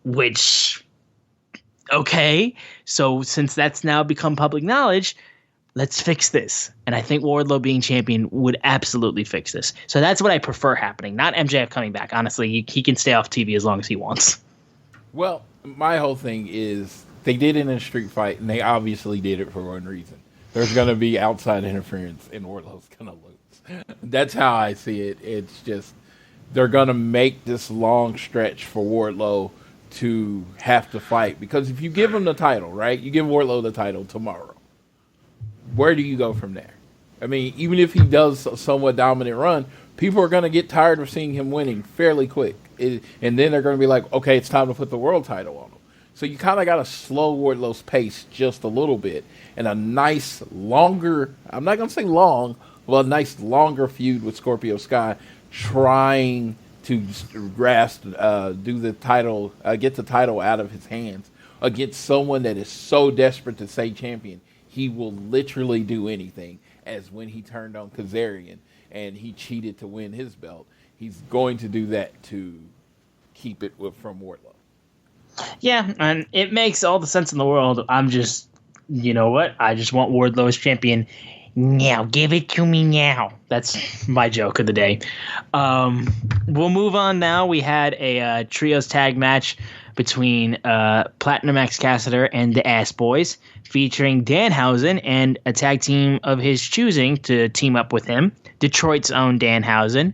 Which, okay. So since that's now become public knowledge, let's fix this. And I think Wardlow being champion would absolutely fix this. So that's what I prefer happening. Not MJF coming back. Honestly, he can stay off TV as long as he wants. Well, my whole thing is, they did it in a street fight, and they obviously did it for one reason. There's going to be outside interference, and Wardlow's going to lose. That's how I see it. It's just they're going to make this long stretch for Wardlow to have to fight. Because if you give him the title, right, you give Wardlow the title tomorrow, where do you go from there? I mean, even if he does a somewhat dominant run, people are going to get tired of seeing him winning fairly quick. And then they're going to be like, okay, it's time to put the world title on him. So you kind of got to slow Wardlow's pace just a little bit. And a nice longer, I'm not going to say long, but a nice longer feud with Scorpio Sky trying to grasp, do the title, get the title out of his hands against someone that is so desperate to stay champion. He will literally do anything, as when he turned on Kazarian and he cheated to win his belt. He's going to do that to keep it from Wardlow. Yeah, and it makes all the sense in the world. I'm just, you know what? I just want Wardlow as champion now. Give it to me now. That's my joke of the day. We'll move on now. We had a trios tag match between Platinum X Cassidy and the Ass Boys, featuring Danhausen and a tag team of his choosing to team up with him, Detroit's own Danhausen.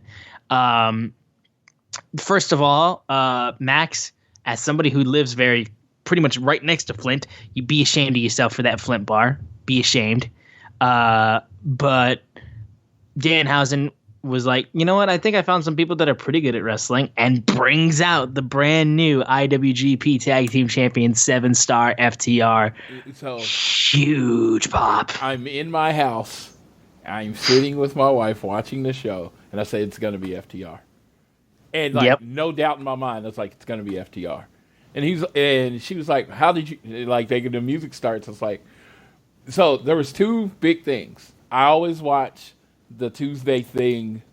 First of all, Max, as somebody who lives pretty much right next to Flint, you'd be ashamed of yourself for that Flint bar. Be ashamed. But Danhausen was like, you know what? I think I found some people that are pretty good at wrestling, and brings out the brand new IWGP Tag Team Champion 7-star FTR. So huge pop. I'm in my house. I'm sitting with my wife watching the show, and I say it's going to be FTR. And no doubt in my mind, it's like, it's going to be FTR. And she was like, how did you, the music starts. It's like, so there was two big things. I always watch the Tuesday thing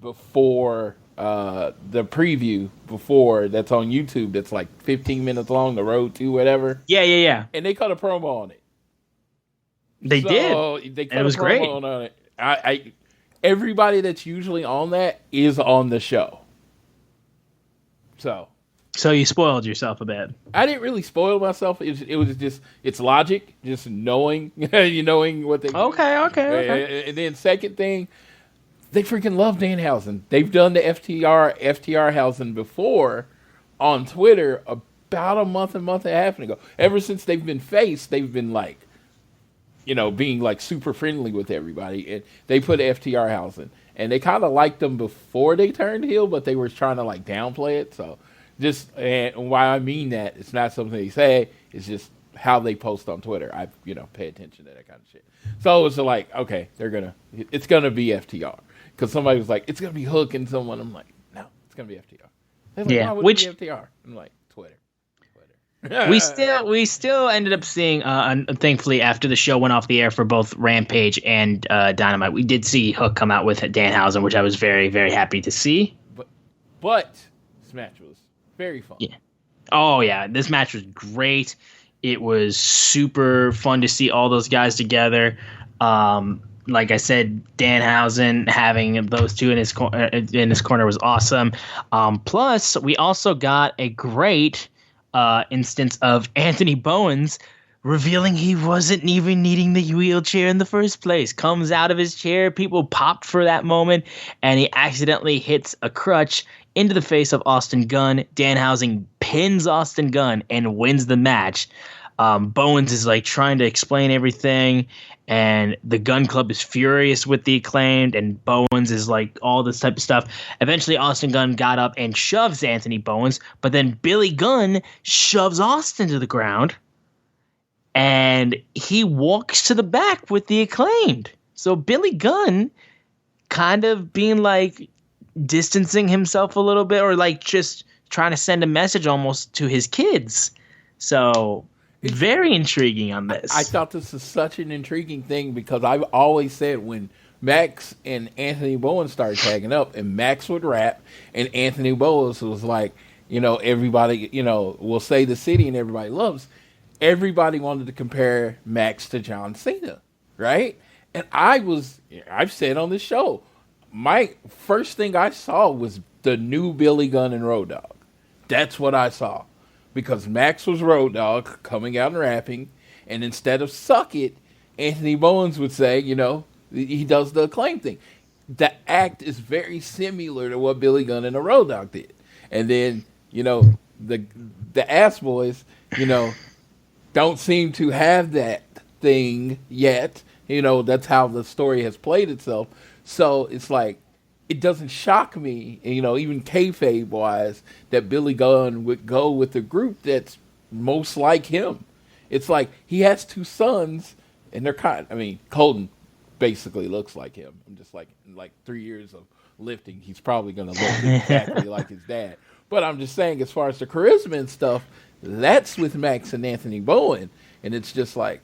before the preview before that's on YouTube that's like 15 minutes long, the road to whatever. Yeah. And they cut a promo on it. They did. They cut it was a promo great. on it. I everybody that's usually on that is on the show. So you spoiled yourself a bit. I didn't really spoil myself. It was just it's logic, just knowing knowing what they do. Okay. And then second thing, they freaking love Danhausen. They've done the FTR Hausen before on Twitter about a month and a half ago. Ever since they've been faced, they've been like, being like super friendly with everybody. And they put FTR Hausen. And they kind of liked them before they turned heel, but they were trying to like downplay it. So and why I mean that, it's not something they say, it's just how they post on Twitter. I, pay attention to that kind of shit. So it's like, okay, it's going to be FTR. Because somebody was like, it's going to be Hook and someone. I'm like, no, it's going to be FTR. They're like, why would it be FTR? I'm like, Twitter. we still ended up seeing, thankfully, after the show went off the air for both Rampage and Dynamite, we did see Hook come out with Danhausen, which I was very, very happy to see. But this match was very fun. Yeah. Oh, yeah. This match was great. It was super fun to see all those guys together. Like I said, Danhausen having those two in his corner was awesome. Plus, we also got a great instance of Anthony Bowens revealing he wasn't even needing the wheelchair in the first place. Comes out of his chair, people popped for that moment, and he accidentally hits a crutch into the face of Austin Gunn. Danhausen pins Austin Gunn and wins the match. Bowens is like trying to explain everything, and the Gun Club is furious with the Acclaimed, and Bowens is like all this type of stuff. Eventually, Austin Gunn got up and shoves Anthony Bowens, but then Billy Gunn shoves Austin to the ground, and he walks to the back with the Acclaimed. So Billy Gunn kind of being like distancing himself a little bit, or like just trying to send a message almost to his kids. So very intriguing on this. I thought this was such an intriguing thing because I've always said when Max and Anthony Bowens started tagging up, and Max would rap, and Anthony Bowens was like, everybody, will say the city and everybody loves. Everybody wanted to compare Max to John Cena, right? And I've said on this show, my first thing I saw was the new Billy Gunn and Road Dogg. That's what I saw. Because Max was Road Dogg coming out and rapping, and instead of suck it, Anthony Bowens would say, he does the Acclaim thing. The act is very similar to what Billy Gunn and the Road Dogg did. And then, the Ass Boys, don't seem to have that thing yet. That's how the story has played itself. So it's like, it doesn't shock me, even kayfabe-wise, that Billy Gunn would go with a group that's most like him. It's like, he has two sons, and they're Colton basically looks like him. I'm just like, in 3 years of lifting, he's probably going to look exactly like his dad. But I'm just saying, as far as the charisma and stuff, that's with Max and Anthony Bowen, and it's just like,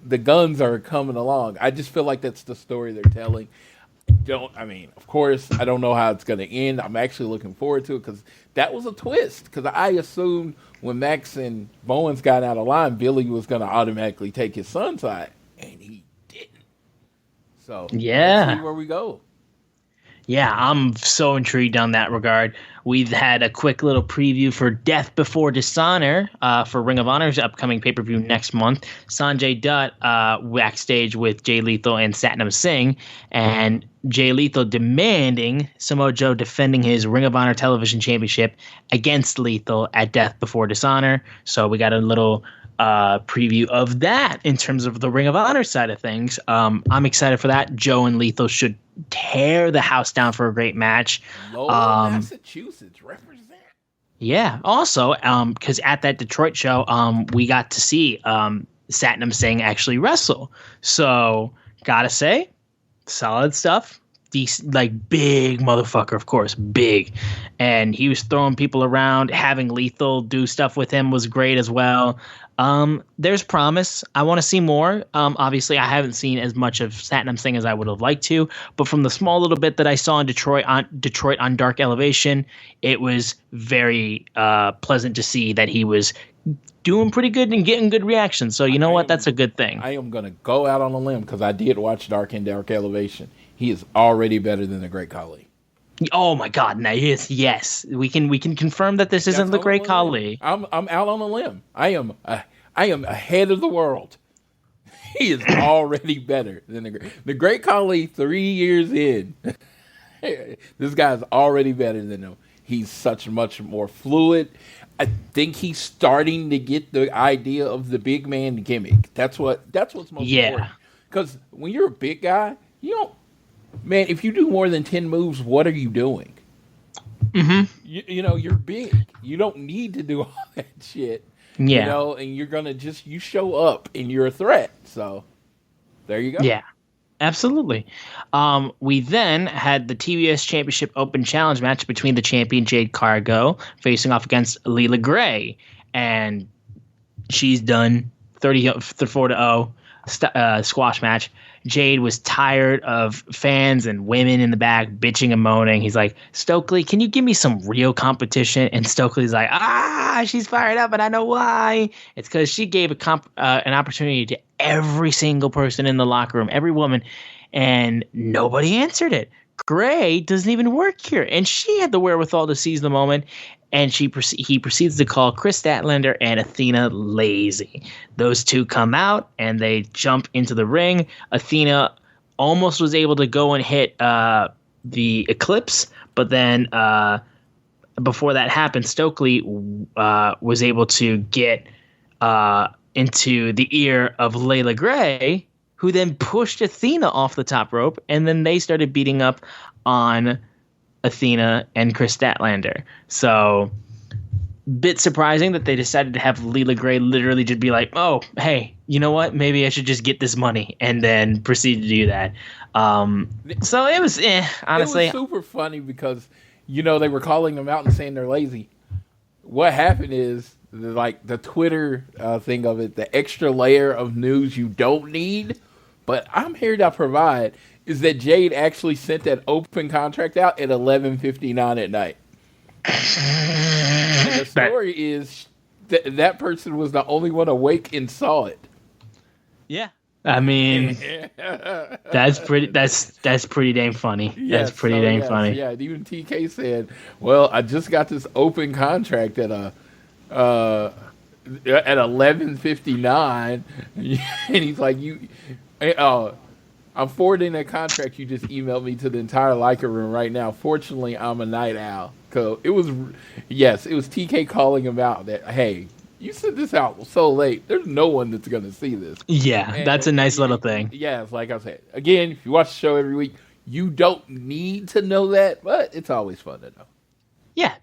the Guns are coming along. I just feel like that's the story they're telling. Of course, I don't know how it's going to end. I'm actually looking forward to it because that was a twist. Because I assumed when Max and Bowens got out of line, Billy was going to automatically take his son's side, and he didn't. So let's see where we go. Yeah, I'm so intrigued on that regard. We've had a quick little preview for Death Before Dishonor for Ring of Honor's upcoming pay-per-view next month. Sanjay Dutt backstage with Jay Lethal and Satnam Singh, and Jay Lethal demanding Samoa Joe defending his Ring of Honor Television Championship against Lethal at Death Before Dishonor. So we got a little preview of that in terms of the Ring of Honor side of things. I'm excited for that. Joe and Lethal should tear the house down for a great match. Lowell, Massachusetts, represent. Yeah. Also, because at that Detroit show, we got to see Satnam Singh actually wrestle. So, gotta say, solid stuff. like big motherfucker, of course, big, and he was throwing people around. Having Lethal do stuff with him was great as well. There's promise. I want to see more. Obviously, I haven't seen as much of Satnam Singh as I would have liked to, but from the small little bit that I saw in Detroit on Dark Elevation, it was very pleasant to see that he was doing pretty good and getting good reactions. So you know what? That's a good thing. I am going to go out on a limb because I did watch Dark and Dark Elevation. He is already better than the Great Khali. Oh my God! Now, yes, we can confirm that this isn't the Great Khali. I'm out on a limb. I am ahead of the world. He is already better than the Great Khali. 3 years in, this guy's already better than him. He's such much more fluid. I think he's starting to get the idea of the big man gimmick. That's what's most important. Because when you're a big guy, you don't. Man, if you do more than 10 moves, what are you doing? Mm-hmm. You know, you're big. You don't need to do all that shit. Yeah. You know, and you're going to you show up and you're a threat. So, there you go. Yeah, absolutely. We then had the TBS Championship Open Challenge match between the champion Jade Cargill facing off against Leela Gray. And she's done 34-0 squash match. Jade was tired of fans and women in the back bitching and moaning. He's like, Stokely, can you give me some real competition? And Stokely's like, she's fired up, and I know why. It's because she gave an opportunity to every single person in the locker room, every woman, and nobody answered it. Gray doesn't even work here, and she had the wherewithal to seize the moment. And he proceeds to call Chris Statlander and Athena lazy. Those two come out and they jump into the ring. Athena almost was able to go and hit the Eclipse, but then before that happened, Stokely was able to get into the ear of Layla Gray, who then pushed Athena off the top rope, and then they started beating up on Athena and Chris Statlander. So, bit surprising that they decided to have Leela Gray literally just be like, oh, hey, you know what? Maybe I should just get this money, and then proceed to do that. So it was, honestly. It was super funny because, you know, they were calling them out and saying they're lazy. What happened is, the Twitter thing of it, the extra layer of news you don't need, but I'm here to provide, is that Jade actually sent that open contract out at 11:59 at night. And the story is that person was the only one awake and saw it. Yeah. I mean, that's pretty dang funny. Yes, that's pretty dang funny. Yeah, even TK said, well, I just got this open contract at 11:59, and he's like, I'm forwarding that contract you just emailed me to the entire Leica room right now. Fortunately, I'm a night owl. So it was TK calling him out that, hey, you sent this out so late. There's no one that's going to see this. Yeah, and that's a nice little thing. Yeah, it's like I said. Again, if you watch the show every week, you don't need to know that, but it's always fun to know. Yeah.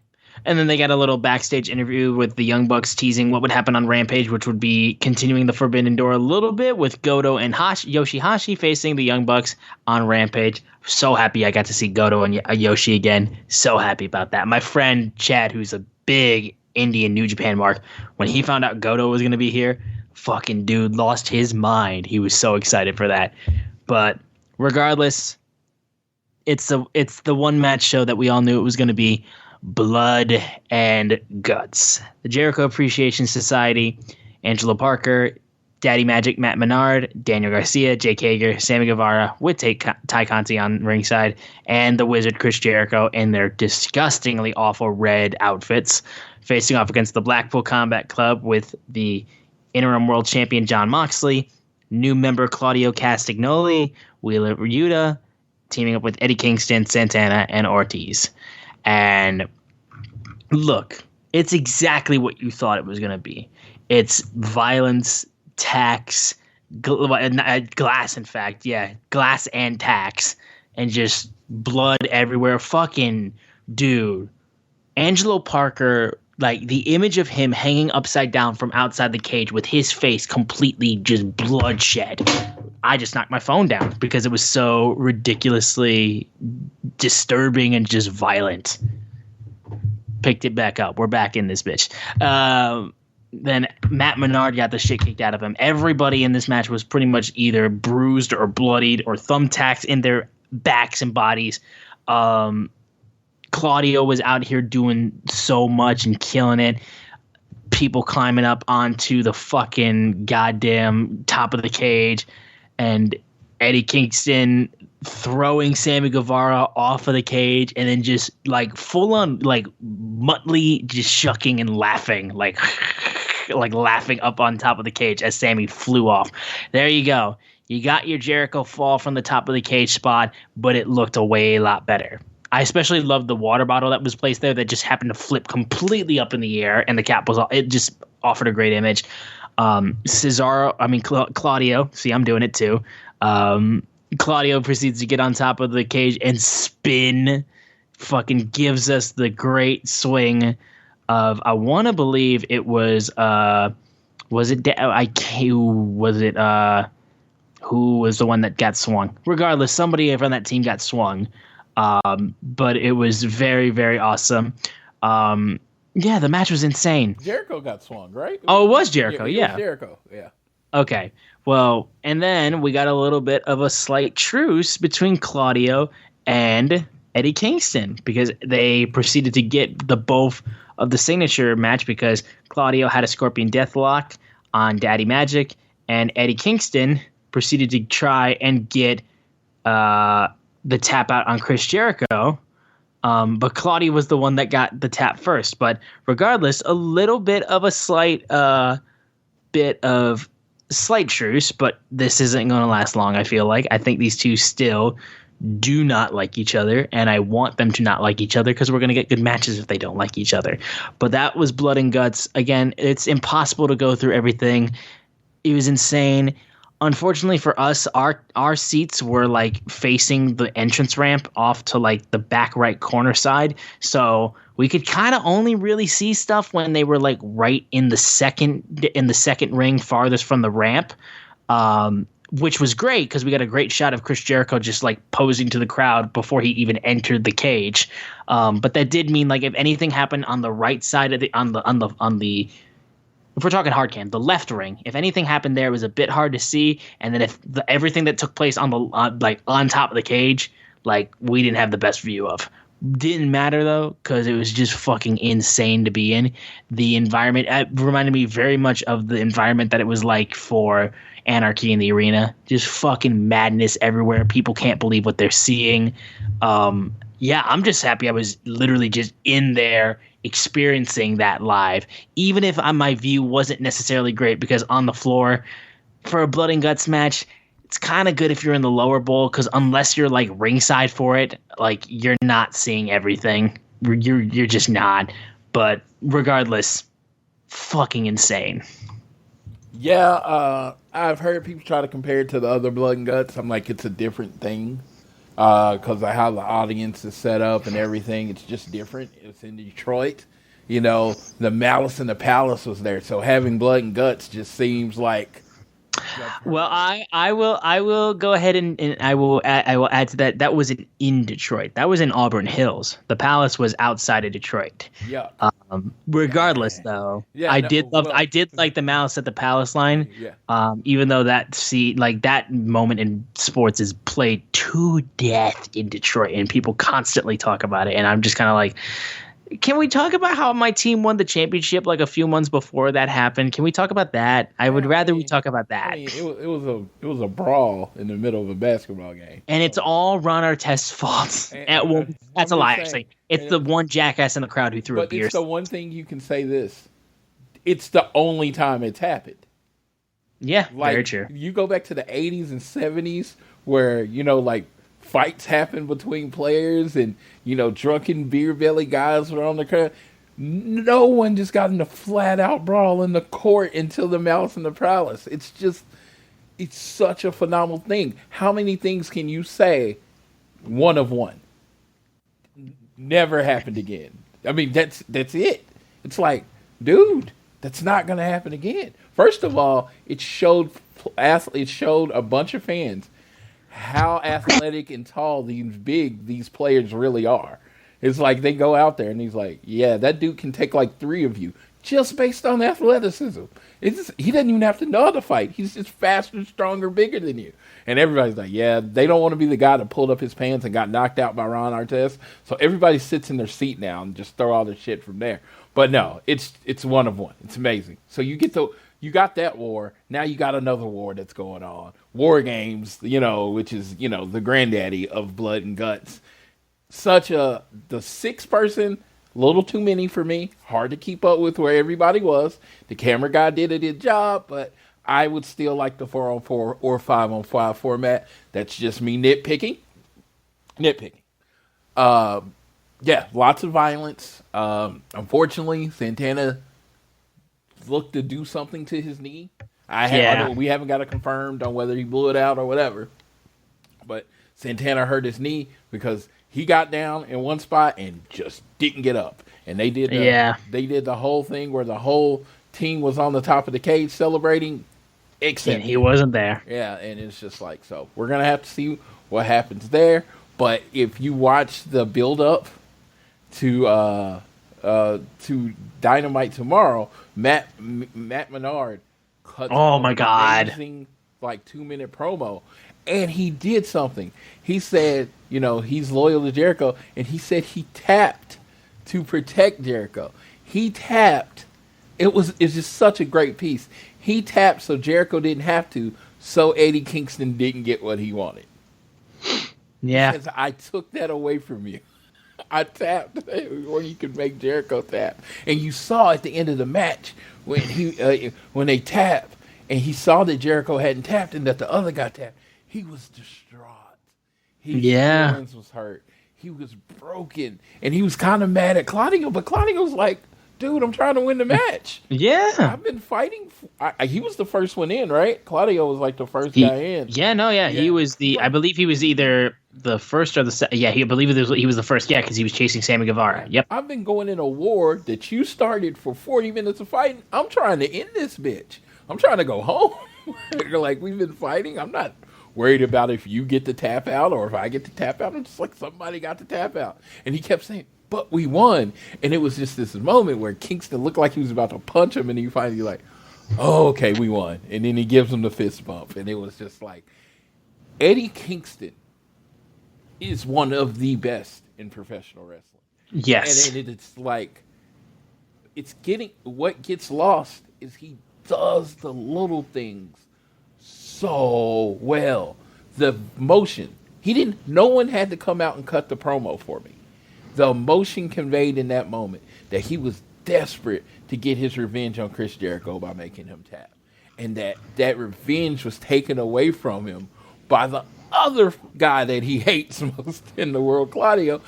And then they got a little backstage interview with the Young Bucks teasing what would happen on Rampage, which would be continuing the Forbidden Door a little bit with Goto and Yoshihashi facing the Young Bucks on Rampage. So happy I got to see Goto and Yoshi again. So happy about that. My friend Chad, who's a big Indian New Japan mark, when he found out Goto was going to be here, fucking dude lost his mind. He was so excited for that. But regardless, it's the one match show that we all knew it was going to be. Blood and guts. The Jericho Appreciation Society, Angelo Parker, Daddy Magic, Matt Menard, Daniel Garcia, Jake Hager, Sammy Guevara with Ty Conti on ringside, and the Wizard Chris Jericho in their disgustingly awful red outfits, facing off against the Blackpool Combat Club with the interim world champion Jon Moxley, new member Claudio Castagnoli, Wheeler Yuta, teaming up with Eddie Kingston, Santana, and Ortiz. And look, it's exactly what you thought it was going to be. It's violence, tax, glass, in fact. Yeah, glass and tax. And just blood everywhere. Fucking dude. Angelo Parker, like the image of him hanging upside down from outside the cage with his face completely just bloodshed. I just knocked my phone down because it was so ridiculously disturbing and just violent. Picked it back up. We're back in this bitch. Then Matt Menard got the shit kicked out of him. Everybody in this match was pretty much either bruised or bloodied or thumbtacks in their backs and bodies. Claudio was out here doing so much and killing it. People climbing up onto the fucking goddamn top of the cage, and Eddie Kingston throwing Sammy Guevara off of the cage, and then just like full on like Muttley just shucking and laughing like laughing up on top of the cage as Sammy flew off. There you go. You got your Jericho fall from the top of the cage spot, but it looked a way lot better. I especially loved the water bottle that was placed there that just happened to flip completely up in the air, and the cap was it just offered a great image. Claudio, see, I'm doing it too. Claudio proceeds to get on top of the cage and spin, fucking gives us the great swing of, I want to believe it was, who was the one that got swung? Regardless, somebody from that team got swung. But it was very, very awesome. Yeah, the match was insane. Jericho got swung, right? Oh, it was Jericho, yeah. It was Jericho, yeah. Okay, well, and then we got a little bit of a slight truce between Claudio and Eddie Kingston because they proceeded to get the both of the signature match because Claudio had a Scorpion Deathlock on Daddy Magic, and Eddie Kingston proceeded to try and get the tap out on Chris Jericho. But Claudio was the one that got the tap first. But regardless, a little bit of a slight truce, but this isn't going to last long, I feel like. I think these two still do not like each other, and I want them to not like each other because we're going to get good matches if they don't like each other. But that was blood and guts. Again, it's impossible to go through everything. It was insane. Unfortunately for us, our seats were like facing the entrance ramp off to like the back right corner side. So we could kind of only really see stuff when they were like right in the second ring farthest from the ramp, which was great because we got a great shot of Chris Jericho just like posing to the crowd before he even entered the cage. But that did mean like if anything happened on the right side of if we're talking hard cam, the left ring, if anything happened there, it was a bit hard to see. And then if everything that took place on the on top of the cage, like we didn't have the best view of. Didn't matter though, because it was just fucking insane to be in. The environment reminded me very much of the environment that it was like for Anarchy in the Arena. Just fucking madness everywhere. People can't believe what they're seeing. Yeah, I'm just happy I was literally just in there experiencing that live, even if my view wasn't necessarily great, because on the floor for a blood and guts match, it's kind of good if you're in the lower bowl, because unless you're like ringside for it, like you're not seeing everything. You're just not. But regardless, fucking insane. Yeah, I've heard people try to compare it to the other blood and guts. I'm like, it's a different thing. Because of how the audience is set up and everything. It's just different. It's in Detroit. You know, the Malice in the Palace was there. So having blood and guts just seems like... Well, I will go ahead and I will add to that. That wasn't in Detroit. That was in Auburn Hills. The Palace was outside of Detroit. Yeah. Regardless, though, I did like the Malice at the Palace line. Yeah. Even though that moment in sports is played to death in Detroit, and people constantly talk about it, and I'm just kind of like, can we talk about how my team won the championship like a few months before that happened? Can we talk about that? I would rather we talk about that. It was a brawl in the middle of a basketball game, and it's all Ron Artest's fault. That's a lie, actually. It's the one jackass in the crowd who threw a beer. But it's the one thing you can say this: it's the only time it's happened. Yeah, very true. You go back to the 80s and 70s where fights happen between players and, drunken beer belly guys were on the crowd. No one just got in a flat out brawl in the court until the Malice in the Palace. It's such a phenomenal thing. How many things can you say one of one? Never happened again. I mean, that's it. It's like, dude, That's not going to happen again. First of all, it showed a bunch of fans how athletic and tall these players really are. It's like they go out there and he's like, yeah, that dude can take like 3 of you just based on athleticism. He doesn't even have to know how to fight. He's just faster, stronger, bigger than you. And everybody's like, yeah, they don't want to be the guy that pulled up his pants and got knocked out by Ron Artest. So everybody sits in their seat now and just throw all their shit from there. But no, it's one of one. It's amazing. So you got that war. Now you got another war that's going on. War Games, which is, the granddaddy of blood and guts. The 6-person, a little too many for me. Hard to keep up with where everybody was. The camera guy did a good job, but I would still like the 4-on-4 or 5-on-5 format. That's just me nitpicking. Yeah, lots of violence. Unfortunately, Santana looked to do something to his knee. We haven't got it confirmed on whether he blew it out or whatever. But Santana hurt his knee because he got down in one spot and just didn't get up. And they did the whole thing where the whole team was on the top of the cage celebrating, except he wasn't there. Yeah, and it's just like, so we're going to have to see what happens there. But if you watch the build-up to Dynamite tomorrow, Matt Menard cuts an amazing, 2-minute promo, and he did something. He said, he's loyal to Jericho, and he said he tapped to protect Jericho. He tapped. It's just such a great piece. He tapped so Jericho didn't have to, so Eddie Kingston didn't get what he wanted. Yeah. Because I took that away from you. I tapped where you could make Jericho tap. And you saw at the end of the match when when they tapped and he saw that Jericho hadn't tapped and that the other guy tapped. He was distraught. His feelings was hurt. He was broken. And he was kind of mad at Claudio, but Claudio was like, dude, I'm trying to win the match. Yeah. I've been fighting. He was the first one in, right? Claudio was like the first guy in. Yeah. He was I believe he was either the first or the second. Yeah, he was the first. Yeah, because he was chasing Sammy Guevara. Yep. I've been going in a war that you started for 40 minutes of fighting. I'm trying to end this bitch. I'm trying to go home. You're like, we've been fighting. I'm not worried about if you get the tap out or if I get the tap out. I'm just like, somebody got the tap out. And he kept saying, but we won. And it was just this moment where Kingston looked like he was about to punch him, and he finally like, oh, okay, we won. And then he gives him the fist bump. And it was just like, Eddie Kingston is one of the best in professional wrestling. Yes. And it's like, what gets lost is he does the little things so well. The motion. No one had to come out and cut the promo for me. The emotion conveyed in that moment that he was desperate to get his revenge on Chris Jericho by making him tap. And that revenge was taken away from him by the other guy that he hates most in the world, Claudio,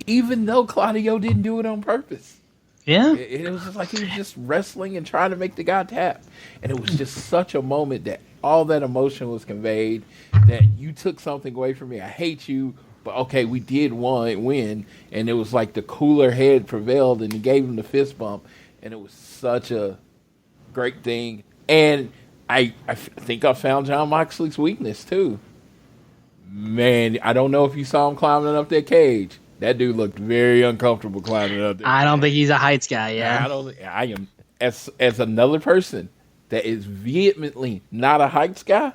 even though Claudio didn't do it on purpose. Yeah. It was just like he was just wrestling and trying to make the guy tap. And it was just such a moment that all that emotion was conveyed, that you took something away from me. I hate you. But okay, we did win, and it was like the cooler head prevailed, and he gave him the fist bump, and it was such a great thing. And I think I found Jon Moxley's weakness too. Man, I don't know if you saw him climbing up that cage. That dude looked very uncomfortable climbing up there. I don't think he's a heights guy. Yeah, I am as another person that is vehemently not a heights guy.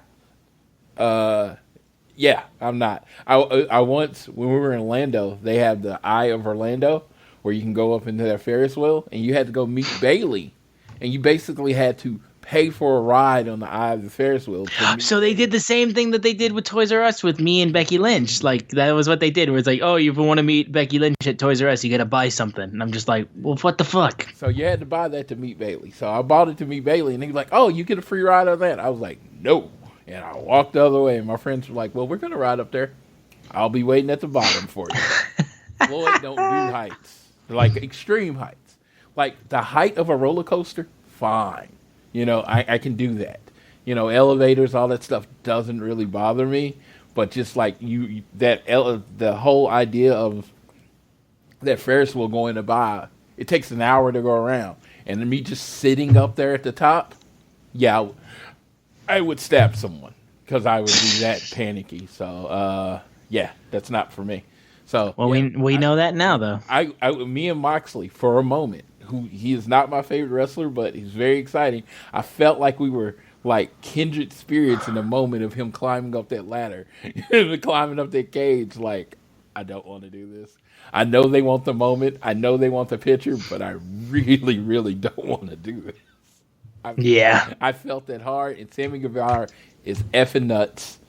Yeah, I'm not. I once, when we were in Orlando, they have the Eye of Orlando where you can go up into that Ferris wheel, and you had to go meet Bailey, and you basically had to pay for a ride on the Eye of the Ferris wheel. So they did the same thing that they did with Toys R Us with me and Becky Lynch. Like, that was what they did. Where it's like, oh, you want to meet Becky Lynch at Toys R Us, you got to buy something. And I'm just like, well, what the fuck? So you had to buy that to meet Bailey. So I bought it to meet Bailey, and he was like, oh, you get a free ride on that? I was like, no. And I walked the other way, and my friends were like, well, we're going to ride up there. I'll be waiting at the bottom for you. Floyd don't do heights. Like, extreme heights. Like, the height of a roller coaster, fine. I can do that. Elevators, all that stuff doesn't really bother me. But just like the whole idea of that Ferris wheel going by it takes an hour to go around. And me just sitting up there at the top, yeah, I would stab someone because I would be that panicky. So, yeah, that's not for me. So, well, yeah, we know that now, though. Me and Moxley, for a moment, he is not my favorite wrestler, but he's very exciting. I felt like we were like kindred spirits in the moment of him climbing up that ladder, climbing up that cage. Like, I don't want to do this. I know they want the moment. I know they want the picture, but I really, really don't want to do this. I felt that hard, and Sammy Guevara is effing nuts.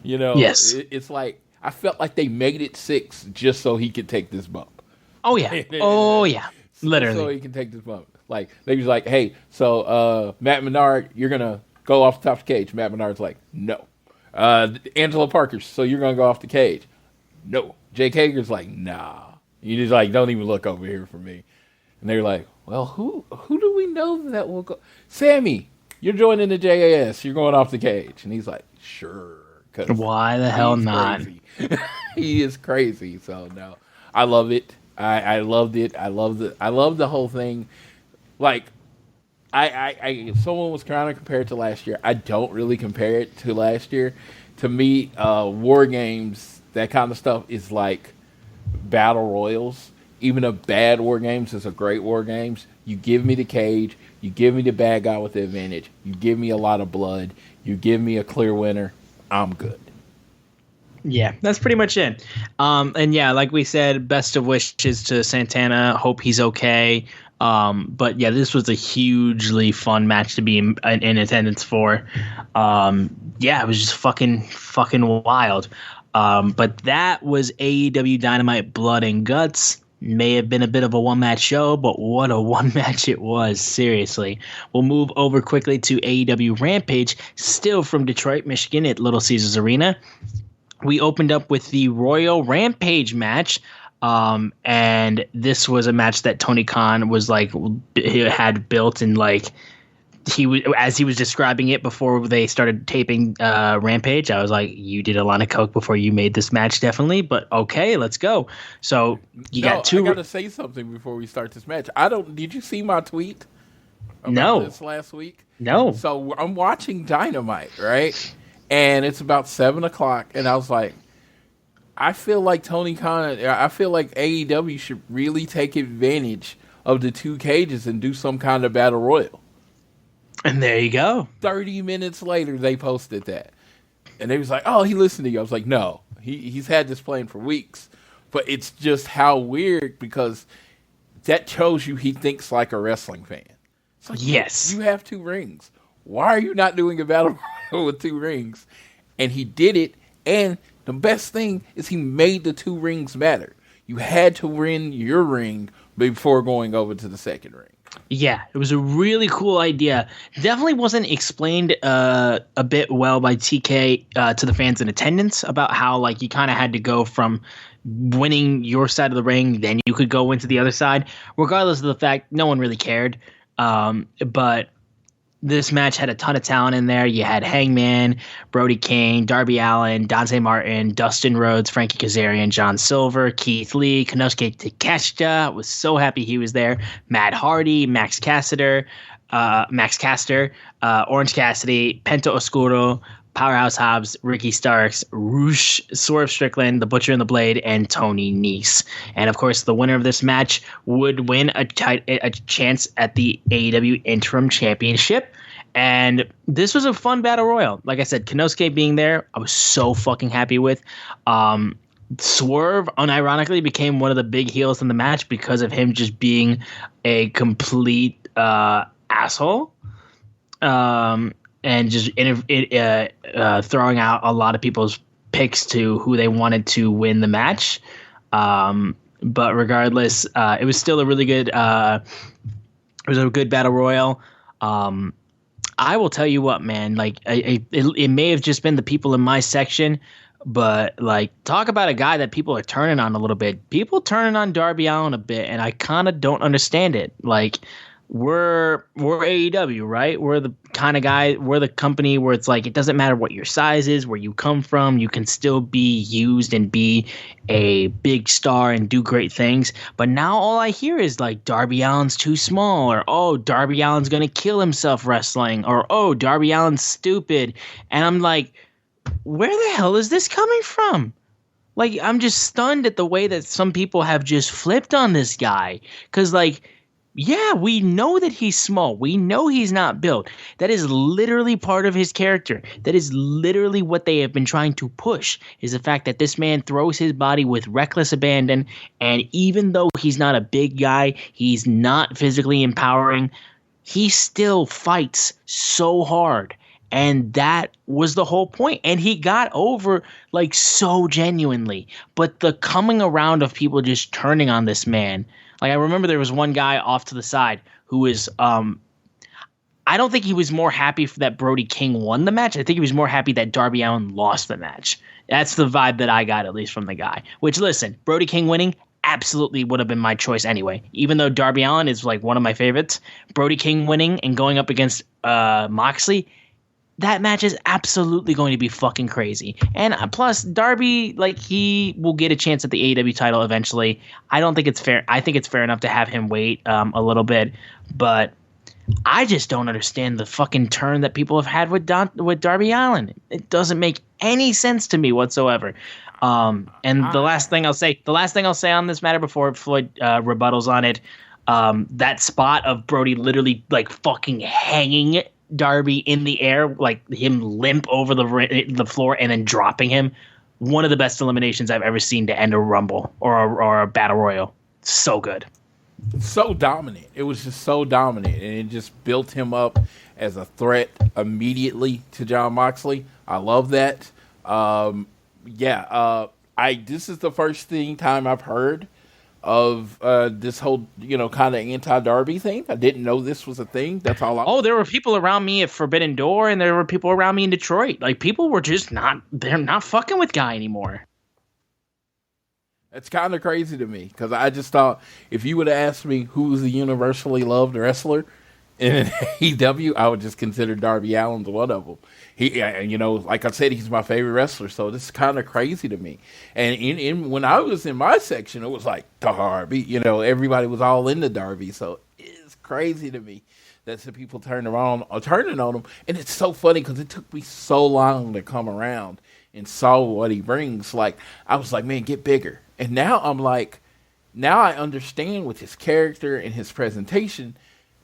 You know, yes. It's like I felt like they made it 6 just so he could take this bump. Oh yeah, oh yeah, literally. So he can take this bump. Like they was like, hey, so Matt Menard, you're gonna go off the top of the cage. Matt Menard's like, no. Angelo Parker, so you're gonna go off the cage. No. Jake Hager's like, nah. You just like, don't even look over here for me. And they're like, well, who do we know that will go? Sammy, you're joining the JAS. You're going off the cage. And he's like, sure. Why the hell not? He is crazy. So no, I love it. I loved it. I loved the whole thing. Like, if someone was trying to compare it to last year, I don't really compare it to last year. To me, War Games, that kind of stuff is like battle royals. Even a bad War Games is a great War Games. You give me the cage. You give me the bad guy with the advantage. You give me a lot of blood. You give me a clear winner. I'm good. Yeah, that's pretty much it. And yeah, like we said, best of wishes to Santana. Hope he's okay. But yeah, this was a hugely fun match to be in attendance for. Yeah, it was just fucking wild. But that was AEW Dynamite Blood and Guts. May have been a bit of a one-match show, but what a one-match it was, seriously. We'll move over quickly to AEW Rampage, still from Detroit, Michigan at Little Caesars Arena. We opened up with the Royal Rampage match, and this was a match that Tony Khan was like, he had built and like, as he was describing it before they started taping Rampage, I was like, you did a lot of coke before you made this match, definitely, but okay, let's go. So you got two. I gotta say something before we start this match. Did you see my tweet about this last week? No. So I'm watching Dynamite, right? And it's about 7:00, and I was like, I feel like AEW should really take advantage of the 2 cages and do some kind of battle royal. And there you go. 30 minutes later, they posted that. And they was like, oh, he listened to you. I was like, no. He's had this playing for weeks. But it's just how weird, because that shows you he thinks like a wrestling fan. It's like, yes. You have 2 rings. Why are you not doing a battle royal with 2 rings? And he did it. And the best thing is he made the 2 rings matter. You had to win your ring before going over to the second ring. Yeah, it was a really cool idea. Definitely wasn't explained a bit well by TK to the fans in attendance about how like you kind of had to go from winning your side of the ring, then you could go into the other side. Regardless of the fact, no one really cared. But this match had a ton of talent in there. You had Hangman, Brody King, Darby Allin, Dante Martin, Dustin Rhodes, Frankie Kazarian, John Silver, Keith Lee, Konosuke Takeshita. Was so happy he was there. Matt Hardy, Max Caster, Orange Cassidy, Penta Oscuro, Powerhouse Hobbs, Ricky Starks, Roosh, Swerve Strickland, The Butcher and the Blade, and Tony Nese. And of course, the winner of this match would win a chance at the AEW Interim Championship. And this was a fun battle royal. Like I said, Konosuke being there, I was so fucking happy with. Swerve, unironically, became one of the big heels in the match because of him just being a complete asshole. And just throwing out a lot of people's picks to who they wanted to win the match. But regardless, it was still a really good. It was a good battle royal. I will tell you what, man. Like, it may have just been the people in my section, but like, talk about a guy that people are turning on a little bit. People turning on Darby Allin a bit, and I kind of don't understand it. Like, we're AEW, right? We're the kind of guy, we're the company where it's like, it doesn't matter what your size is, where you come from, you can still be used and be a big star and do great things. But now all I hear is like, Darby Allin's too small, or, oh, Darby Allin's going to kill himself wrestling, or, oh, Darby Allin's stupid. And I'm like, where the hell is this coming from? Like, I'm just stunned at the way that some people have just flipped on this guy. Because, like, yeah, we know that he's small. We know he's not built. That is literally part of his character. That is literally what they have been trying to push, is the fact that this man throws his body with reckless abandon. And even though he's not a big guy, he's not physically empowering, he still fights so hard. And that was the whole point. And he got over, like, so genuinely. But the coming around of people just turning on this man. Like, I remember there was one guy off to the side who was, I don't think he was more happy that Brody King won the match. I think he was more happy that Darby Allin lost the match. That's the vibe that I got, at least from the guy. Which, listen, Brody King winning absolutely would have been my choice anyway. Even though Darby Allin is, like, one of my favorites, Brody King winning and going up against Moxley, that match is absolutely going to be fucking crazy. And plus, Darby, like, he will get a chance at the AEW title eventually. I don't think it's fair. I think it's fair enough to have him wait a little bit. But I just don't understand the fucking turn that people have had with Darby Allin. It doesn't make any sense to me whatsoever. And the last thing I'll say on this matter before Floyd rebuttals on it, that spot of Brody literally, like, fucking hanging Darby in the air, like him limp over the floor and then dropping him. One of the best eliminations I've ever seen to end a Rumble or a Battle Royal. So good. So dominant. It was just so dominant, and it just built him up as a threat immediately to Jon Moxley. I love that. This is the first time I've heard of this whole, kind of anti-Darby thing. I didn't know this was a thing. That's all. There were people around me at Forbidden Door, and there were people around me in Detroit. Like, people were just they're not fucking with Guy anymore. It's kind of crazy to me, because I just thought, if you would have asked me who was the universally loved wrestler in AEW, I would just consider Darby Allin one of them. He, like I said, he's my favorite wrestler, so this is kind of crazy to me. And when I was in my section, it was like Darby, everybody was all into Darby, so it's crazy to me that some people turning on him. And it's so funny because it took me so long to come around and saw what he brings. Like, I was like, man, get bigger. And now I'm like, now I understand with his character and his presentation,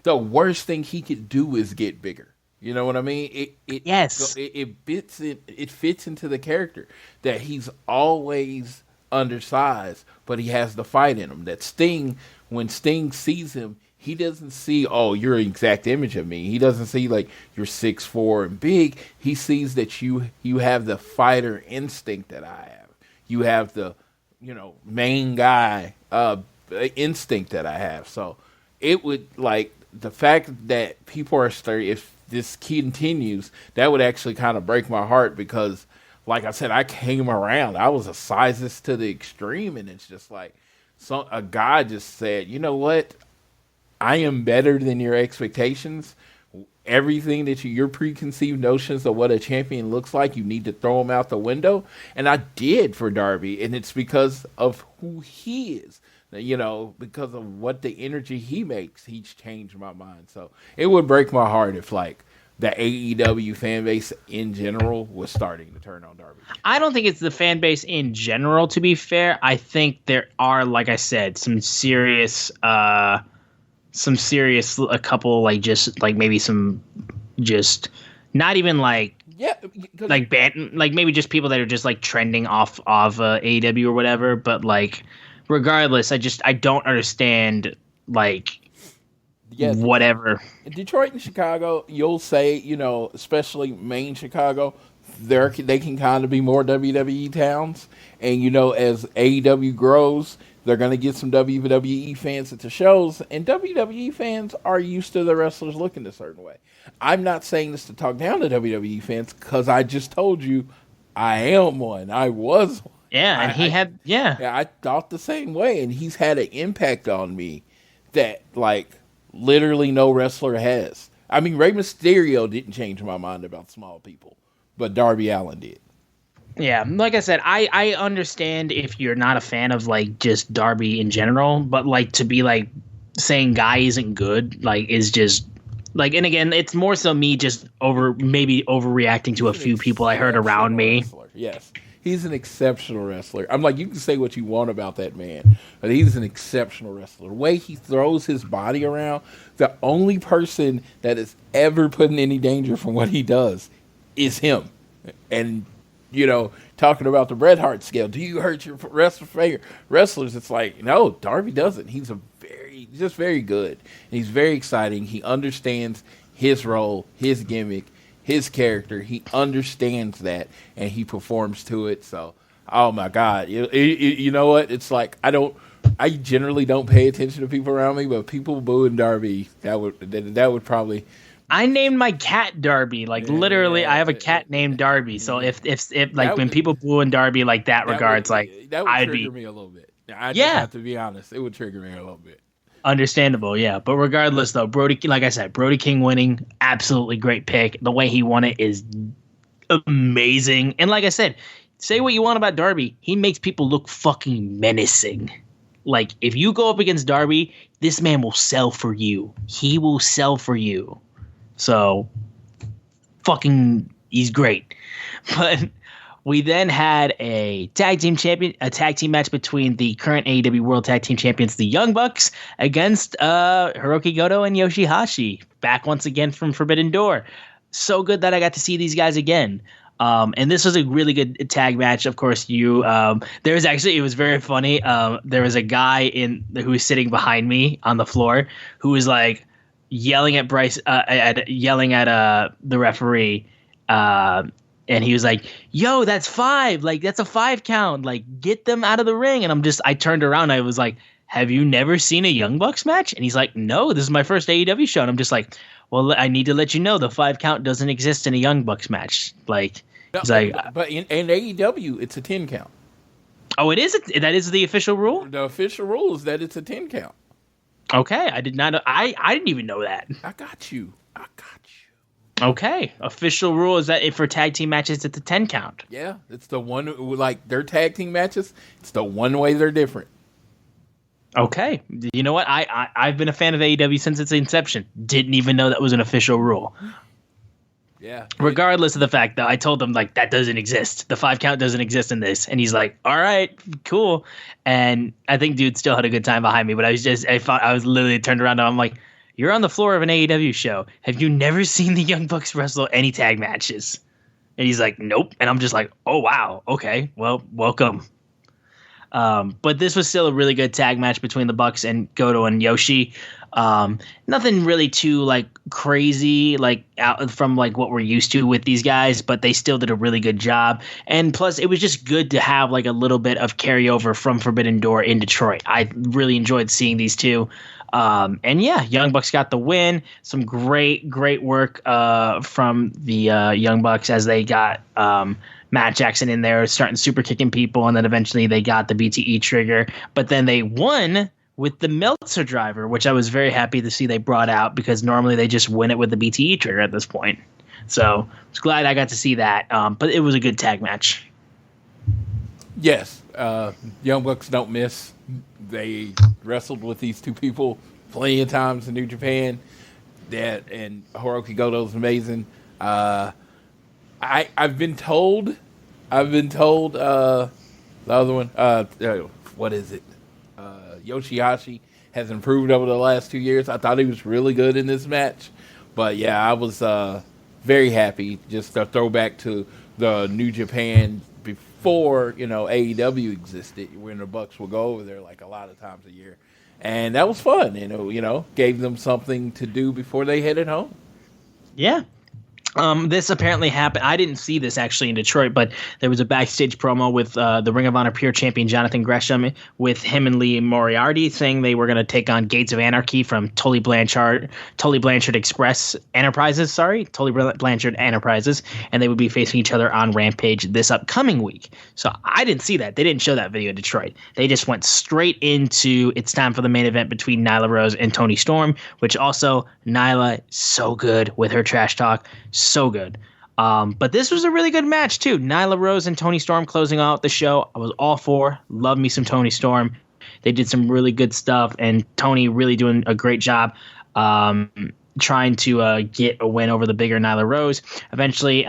the worst thing he could do is get bigger. You know what I mean? Yes. It fits into the character that he's always undersized, but he has the fight in him. That Sting, when Sting sees him, he doesn't see, oh, you're an exact image of me. He doesn't see, like, you're 6'4" and big. He sees that you have the fighter instinct that I have. You have the, main guy instinct that I have. So it would, like, the fact that people are starting, if this continues, that would actually kind of break my heart, because, like I said, I came around. I was a sizist to the extreme, and it's just like, a guy just said, you know what? I am better than your expectations. Everything that your preconceived notions of what a champion looks like, you need to throw them out the window. And I did for Darby, and it's because of who he is. Because of what the energy he makes, he's changed my mind. So it would break my heart if, like, the AEW fan base in general was starting to turn on Darby. I don't think it's the fan base in general, to be fair. I think there are, like I said, some serious, a couple, like, just, like, maybe some, just, not even, like, yeah, like, like, maybe just people that are just, like, trending off of AEW or whatever, but, like, regardless, I don't understand, like, whatever. In Detroit and Chicago, you'll say, especially main Chicago, they can kind of be more WWE towns. And, as AEW grows, they're going to get some WWE fans at the shows. And WWE fans are used to the wrestlers looking a certain way. I'm not saying this to talk down to WWE fans, because I just told you I am one. I was one. Yeah, and I thought the same way, and he's had an impact on me that, like, literally no wrestler has. I mean, Rey Mysterio didn't change my mind about small people, but Darby Allin did. Yeah, like I said, I understand if you're not a fan of like just Darby in general, but like to be like saying guy isn't good, like is just like, and again, it's more so me just overreacting to a few people I heard around me. Wrestler. Yes, he's an exceptional wrestler. I'm like, you can say what you want about that man, but he's an exceptional wrestler. The way he throws his body around, the only person that is ever put in any danger from what he does is him. And you know, talking about the Bret Hart scale, do you hurt your wrestlers? It's like, no, Darby doesn't. He's just very good. And he's very exciting. He understands his role, his gimmick, his character. He understands that, and he performs to it. So, oh my God, you know what? It's like I generally don't pay attention to people around me, but people booing Darby, that would probably. I named my cat Darby. Like literally, I have a cat named Darby. So if like when people booing Darby like that regards, like that would I'd trigger be me a little bit. I just have to be honest, it would trigger me a little bit. Understandable, yeah. But regardless, though, Brody, like I said, Brody King winning, absolutely great pick. The way he won it is amazing. And like I said, say what you want about Darby, he makes people look fucking menacing. Like if you go up against Darby, this man will sell for you. He will sell for you. So, he's great. But we then had a tag team match between the current AEW World Tag Team Champions, the Young Bucks, against Hiroki Goto and Yoshihashi, back once again from Forbidden Door. So good that I got to see these guys again. And this was a really good tag match. Of course, it was very funny. There was a guy who was sitting behind me on the floor who was like, yelling at Bryce, yelling at the referee, and he was like, "Yo, that's 5! Like that's a 5 count! Like get them out of the ring!" And I turned around, and I was like, "Have you never seen a Young Bucks match?" And he's like, "No, this is my first AEW show." And I'm just like, "Well, I need to let you know the 5 count doesn't exist in a Young Bucks match." Like, he's like, but in AEW, it's a 10 count. Oh, it is. That is the official rule. The official rule is that it's a 10 count. Okay, I did not. I didn't even know that. I got you. Okay, official rule is that for tag team matches, it's a 10 count. Yeah, it's the one like their tag team matches. It's the one way they're different. Okay, you know what? I've been a fan of AEW since its inception. Didn't even know that was an official rule. Yeah. Regardless of the fact, though, I told him like that doesn't exist. The 5 count doesn't exist in this, and he's like, "All right, cool." And I think dude still had a good time behind me, but I was literally turned around and I'm like, "You're on the floor of an AEW show. Have you never seen the Young Bucks wrestle any tag matches?" And he's like, "Nope." And I'm just like, "Oh wow, okay, well, welcome." But this was still a really good tag match between the Bucks and Goto and Yoshi. Nothing really too like crazy like out from like what we're used to with these guys, but they still did a really good job. And plus it was just good to have like a little bit of carryover from Forbidden Door in Detroit. I really enjoyed seeing these two. And yeah, Young Bucks got the win. Some great work from the Young Bucks as they got Matt Jackson in there starting super kicking people, and then eventually they got the BTE trigger, but then they won with the Meltzer driver, which I was very happy to see they brought out because normally they just win it with the BTE trigger at this point. So I was glad I got to see that, but it was a good tag match. Yes, Young Bucks don't miss. They wrestled with these two people plenty of times in New Japan. And Hiroki Goto's amazing. I've been told the other one, what is it? Yoshihashi has improved over the last 2 years. I thought he was really good in this match. But yeah, I was very happy. Just a throwback to the New Japan before, AEW existed, when the Bucks would go over there like a lot of times a year. And that was fun, gave them something to do before they headed home. Yeah. This apparently happened. I didn't see this actually in Detroit, but there was a backstage promo with the Ring of Honor Pure Champion Jonathan Gresham with him and Lee Moriarty saying they were going to take on Gates of Anarchy from Tully Blanchard Express Enterprises. Tully Blanchard Enterprises, and they would be facing each other on Rampage this upcoming week. So I didn't see that. They didn't show that video in Detroit. They just went straight into it's time for the main event between Nyla Rose and Toni Storm, which also Nyla so good with her trash talk. So good. But this was a really good match, too. Nyla Rose and Toni Storm closing out the show. I was all for. Love me some Toni Storm. They did some really good stuff, and Toni really doing a great job trying to get a win over the bigger Nyla Rose. Eventually,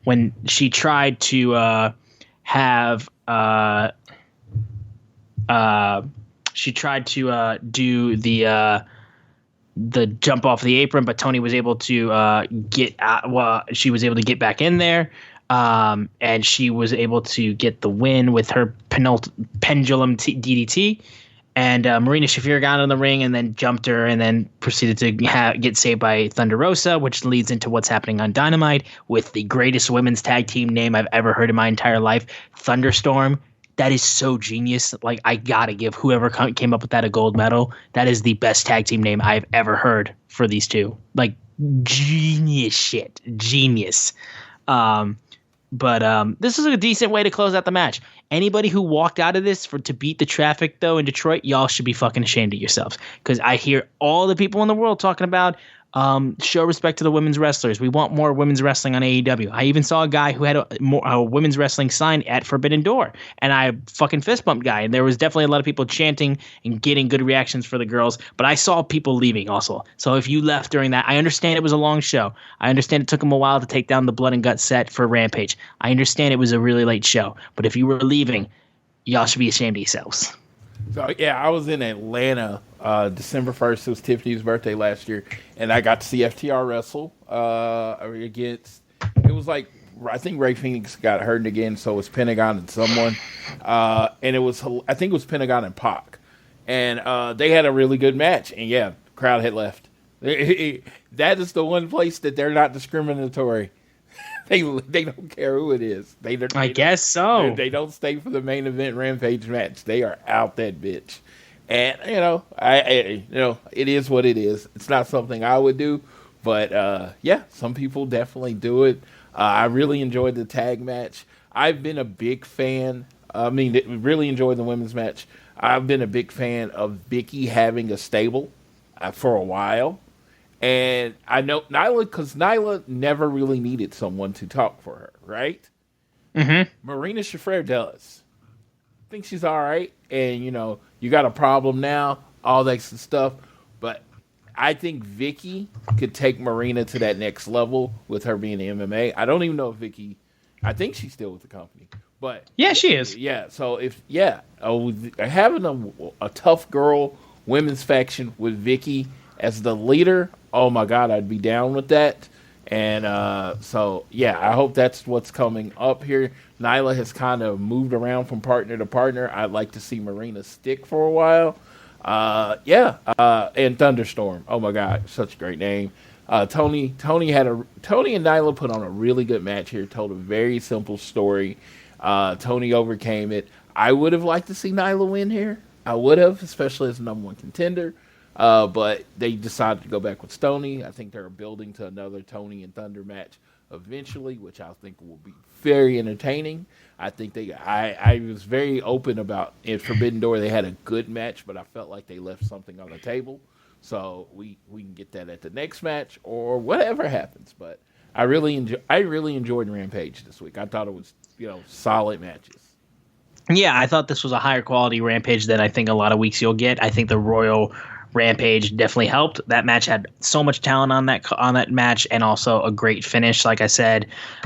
when she tried to do the jump off the apron, but Toni was able to get out. Well, she was able to get back in there, and she was able to get the win with her pendulum DDT. And Marina Shafir got in the ring and then jumped her and then proceeded to get saved by Thunder Rosa, which leads into what's happening on Dynamite with the greatest women's tag team name I've ever heard in my entire life, Thunderstorm. That is so genius. Like, I gotta give whoever came up with that a gold medal. That is the best tag team name I've ever heard for these two. Like, genius shit. Genius. But this is a decent way to close out the match. Anybody who walked out of this to beat the traffic, though, in Detroit, y'all should be fucking ashamed of yourselves. Because I hear all the people in the world talking about show respect to the women's wrestlers. We want more women's wrestling on AEW. I even saw a guy who had a women's wrestling sign at Forbidden Door, and I fucking fist bumped guy. And there was definitely a lot of people chanting and getting good reactions for the girls, but I saw people leaving also. So if you left during that, I understand it was a long show. I understand it took them a while to take down the blood and guts set for Rampage. I understand it was a really late show, but if you were leaving, y'all should be ashamed of yourselves. So, yeah, I was in Atlanta December 1st. It was Tiffany's birthday last year, and I got to see FTR wrestle against – it was like – I think Ray Phoenix got hurt again, so it was Pentagon and someone. And it was – I think it was Pentagon and Pac. And they had a really good match, and, yeah, the crowd had left. That is the one place that they're not discriminatory. They don't care who it is. I guess so. They don't stay for the main event Rampage match. They are out that bitch. And it is what it is. It's not something I would do, but yeah, some people definitely do it. I really enjoyed the tag match. I've been a big fan. Really enjoyed the women's match. I've been a big fan of Vicky having a stable for a while. And I know Nyla, because Nyla never really needed someone to talk for her, right? Mm-hmm. Marina Shafir does. I think she's all right. And, you got a problem now, all that stuff. But I think Vicky could take Marina to that next level with her being in MMA. I don't even know if Vicky, I think she's still with the company. But yeah, she is. Yeah, so having a tough girl women's faction with Vicky as the leader, oh my God, I'd be down with that. And I hope that's what's coming up here. Nyla has kind of moved around from partner to partner. I'd like to see Marina stick for a while. And Thunderstorm. Oh my God, such a great name. Tony and Nyla put on a really good match here. Told a very simple story. Tony overcame it. I would have liked to see Nyla win here. I would have, especially as the number one contender. But they decided to go back with Stoney. I think they're building to another Tony and Thunder match eventually, which I think will be very entertaining. I think I was very open about in Forbidden Door. They had a good match, but I felt like they left something on the table. So we can get that at the next match or whatever happens. But I really enjoyed Rampage this week. I thought it was solid matches. Yeah, I thought this was a higher quality Rampage than I think a lot of weeks you'll get. I think the Royal Rampage definitely helped. That match had so much talent on that match, and also a great finish, like I said.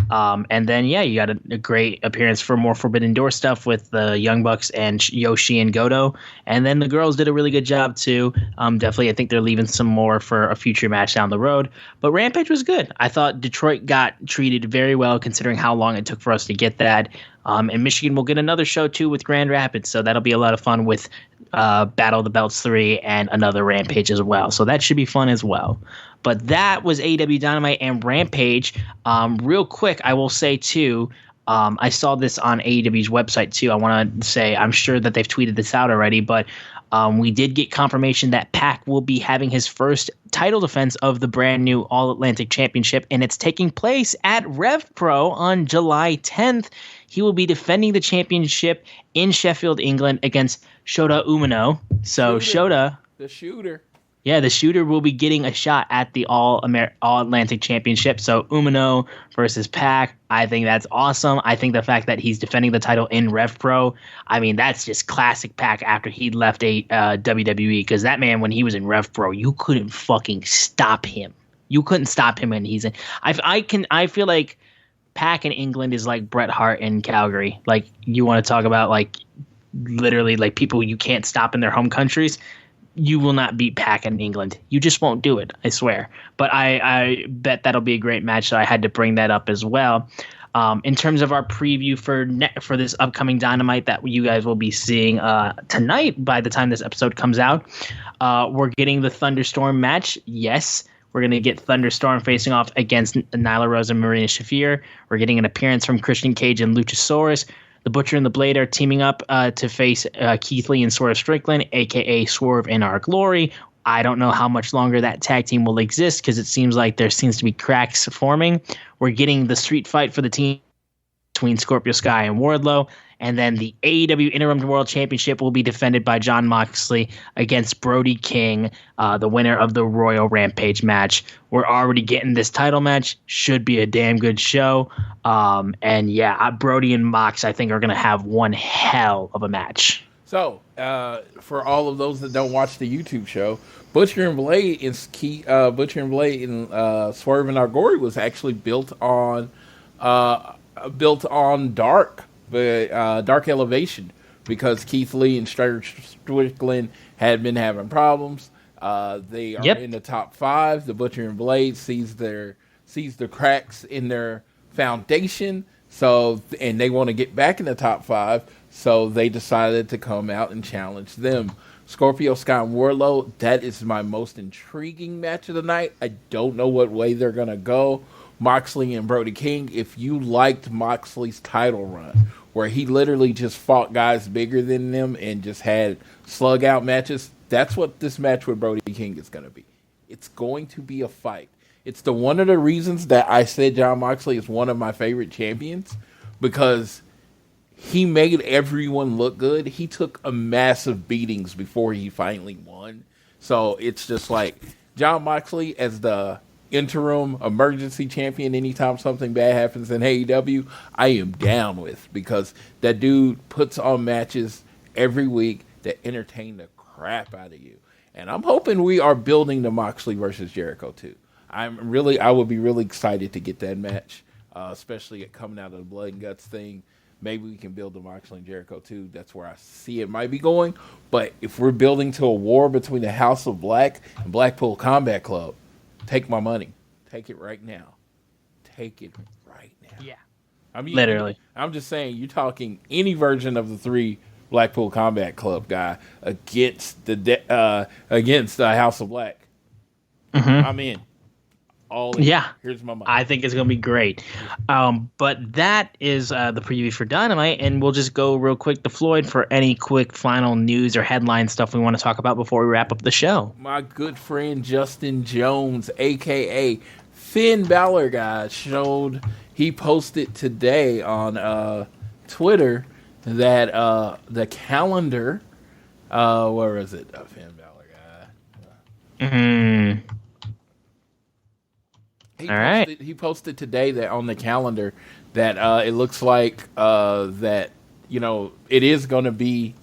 And then you got a great appearance for more Forbidden Door stuff with the Young Bucks and Yoshi and Goto. And then the girls did a really good job too. Definitely, I think they're leaving some more for a future match down the road. But Rampage was good. I thought Detroit got treated very well considering how long it took for us to get that. And Michigan will get another show too with Grand Rapids, so that'll be a lot of fun with Battle of the Belts 3 and another Rampage as well. So that should be fun as well. But that was AEW Dynamite and Rampage. Real quick, I will say too, I saw this on AEW's website too. I want to say, I'm sure that they've tweeted this out already, but we did get confirmation that Pac will be having his first title defense of the brand new All Atlantic Championship, and it's taking place at Rev Pro on July 10th. He will be defending the championship in Sheffield, England against Shota Umino. So Shota, the shooter. Yeah, the shooter will be getting a shot at the All Atlantic Championship. So Umino versus Pac, I think that's awesome. I think the fact that he's defending the title in Rev Pro, I mean, that's just classic Pac after he left WWE. Because that man, when he was in Rev Pro, you couldn't fucking stop him. You couldn't stop him when he's in. I feel like Pac in England is like Bret Hart in Calgary. Like, you want to talk about like literally like people you can't stop in their home countries. You will not beat Pac in England. You just won't do it, I swear. But I bet that'll be a great match, so I had to bring that up as well. In terms of our preview for this upcoming Dynamite that you guys will be seeing tonight by the time this episode comes out, we're getting the Thunderstorm match. Yes, we're going to get Thunderstorm facing off against Nyla Rose and Marina Shafir. We're getting an appearance from Christian Cage and Luchasaurus. The Butcher and the Blade are teaming up to face Keith Lee and Swerve Strickland, a.k.a. Swerve in Our Glory. I don't know how much longer that tag team will exist because it seems like there seems to be cracks forming. We're getting the street fight for the team between Scorpio Sky and Wardlow. And then the AEW Interim World Championship will be defended by Jon Moxley against Brody King, the winner of the Royal Rampage match. We're already getting this title match. Should be a damn good show. And yeah, Brody and Mox, I think, are going to have one hell of a match. So, for all of those that don't watch the YouTube show, Butcher and Blade and Swerve and Our Glory was actually built on Dark Elevation, because Keith Lee and Strickland had been having problems. They are in the top 5. The Butcher and Blade sees the cracks in their foundation, and they want to get back in the top 5, so they decided to come out and challenge them. Scorpio Sky and Wardlow, that is my most intriguing match of the night. I don't know what way they're going to go. Moxley and Brody King, if you liked Moxley's title run, where he literally just fought guys bigger than them and just had slug out matches, that's what this match with Brody King is going to be. It's going to be a fight. It's one of the reasons that I said Jon Moxley is one of my favorite champions, because he made everyone look good. He took a massive beatings before he finally won. So it's just like Jon Moxley as the interim emergency champion anytime something bad happens in AEW, I am down with, because that dude puts on matches every week that entertain the crap out of you. And I'm hoping we are building the Moxley versus Jericho too. I would be really excited to get that match, especially coming out of the Blood and Guts thing. Maybe we can build the Moxley and Jericho too. That's where I see it might be going. But if we're building to a war between the House of Black and Blackpool Combat Club, take my money. Take it right now. Take it right now. Yeah. I mean, literally. I'm just saying, you're talking any version of the 3 Blackpool Combat Club guy against the House of Black. Mm-hmm. I'm in. All in. Yeah. Here's my money. I think it's going to be great. But that is the preview for Dynamite, and we'll just go real quick to Floyd for any quick final news or headline stuff we want to talk about before we wrap up the show. My good friend Justin Jones, a.k.a. Finn Balor, guys, he posted today on Twitter that the calendar, where is it? Finn Balor guy. Mm-hmm. He posted today that on the calendar that it looks like that, it is going to be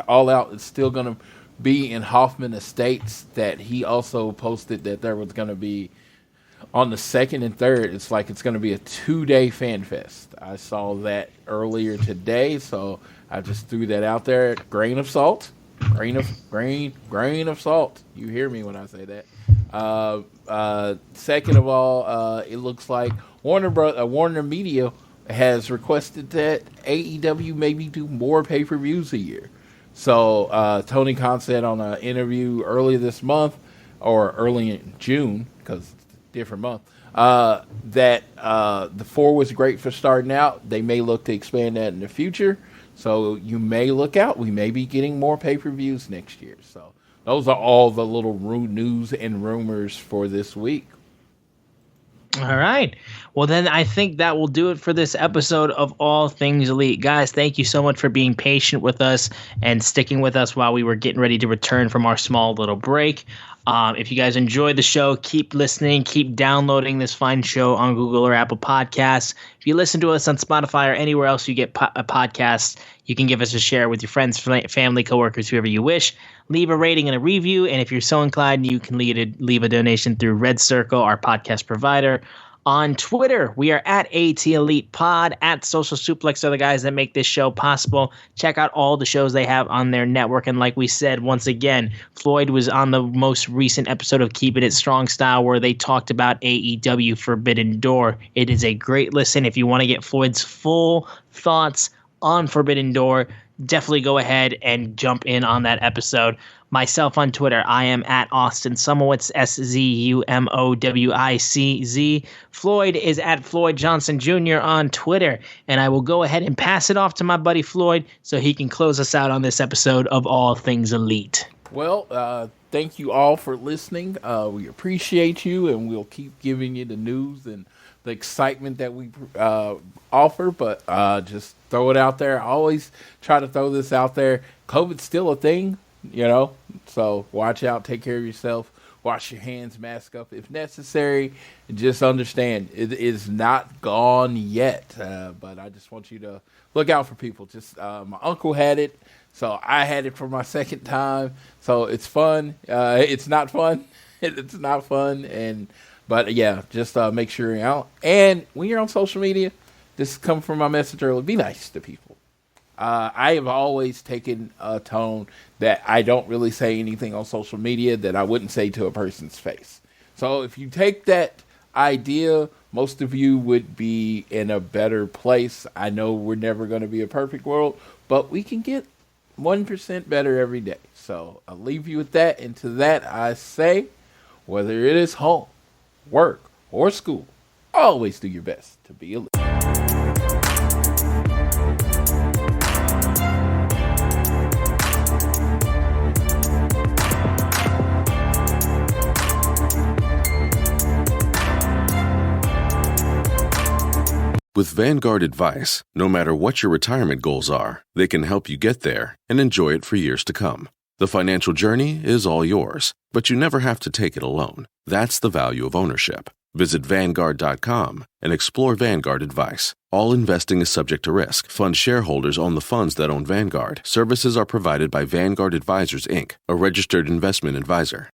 All Out. It's still going to be in Hoffman Estates. That he also posted that there was going to be on the 2nd and 3rd. It's going to be a 2-day fan fest. I saw that earlier today, so I just threw that out there. Grain of salt. Grain of salt. You hear me when I say that. Second of all, it looks like Warner Media has requested that AEW maybe do more pay-per-views a year. So Tony Khan said on an interview early this month, or early in June, because it's a different month, that the 4 was great for starting out. They may look to expand that in the future. So you may look out. We may be getting more pay-per-views next year. So those are all the little news and rumors for this week. All right. Well, then I think that will do it for this episode of All Things Elite. Guys, thank you so much for being patient with us and sticking with us while we were getting ready to return from our small little break. If you guys enjoyed the show, keep listening, keep downloading this fine show on Google or Apple Podcasts. If you listen to us on Spotify or anywhere else you get a podcast, you can give us a share with your friends, family, coworkers, whoever you wish. Leave a rating and a review, and if you're so inclined, you can leave a donation through Red Circle, our podcast provider. On Twitter, we are at AT Elite Pod, at Social Suplex are the guys that make this show possible. Check out all the shows they have on their network. And like we said, once again, Floyd was on the most recent episode of Keeping It Strong Style where they talked about AEW Forbidden Door. It is a great listen. If you want to get Floyd's full thoughts on Forbidden Door, definitely go ahead and jump in on that episode. Myself on Twitter, I am at Austin Szumowicz, SZUMOWICZ. Floyd is at Floyd Johnson Jr. on Twitter, and I will go ahead and pass it off to my buddy Floyd so he can close us out on this episode of All Things Elite. Well, thank you all for listening. We appreciate you, and we'll keep giving you the news and the excitement that we offer, but just throw it out there. I always try to throw this out there. COVID's still a thing, so watch out, take care of yourself, wash your hands, mask up if necessary, and just understand it is not gone yet, but I just want you to look out for people. Just my uncle had it, so I had it for my second time, so it's fun. It's not fun. It's not fun, but yeah, just make sure you're out. And when you're on social media, this comes from my message earlier, be nice to people. I have always taken a tone that I don't really say anything on social media that I wouldn't say to a person's face. So if you take that idea, most of you would be in a better place. I know we're never going to be a perfect world, but we can get 1% better every day. So I'll leave you with that. And to that I say, whether it is home, work, or school, always do your best to be elite. With Vanguard Advice, no matter what your retirement goals are, they can help you get there and enjoy it for years to come. The financial journey is all yours, but you never have to take it alone. That's the value of ownership. Visit Vanguard.com and explore Vanguard Advice. All investing is subject to risk. Fund shareholders own the funds that own Vanguard. Services are provided by Vanguard Advisors, Inc., a registered investment advisor.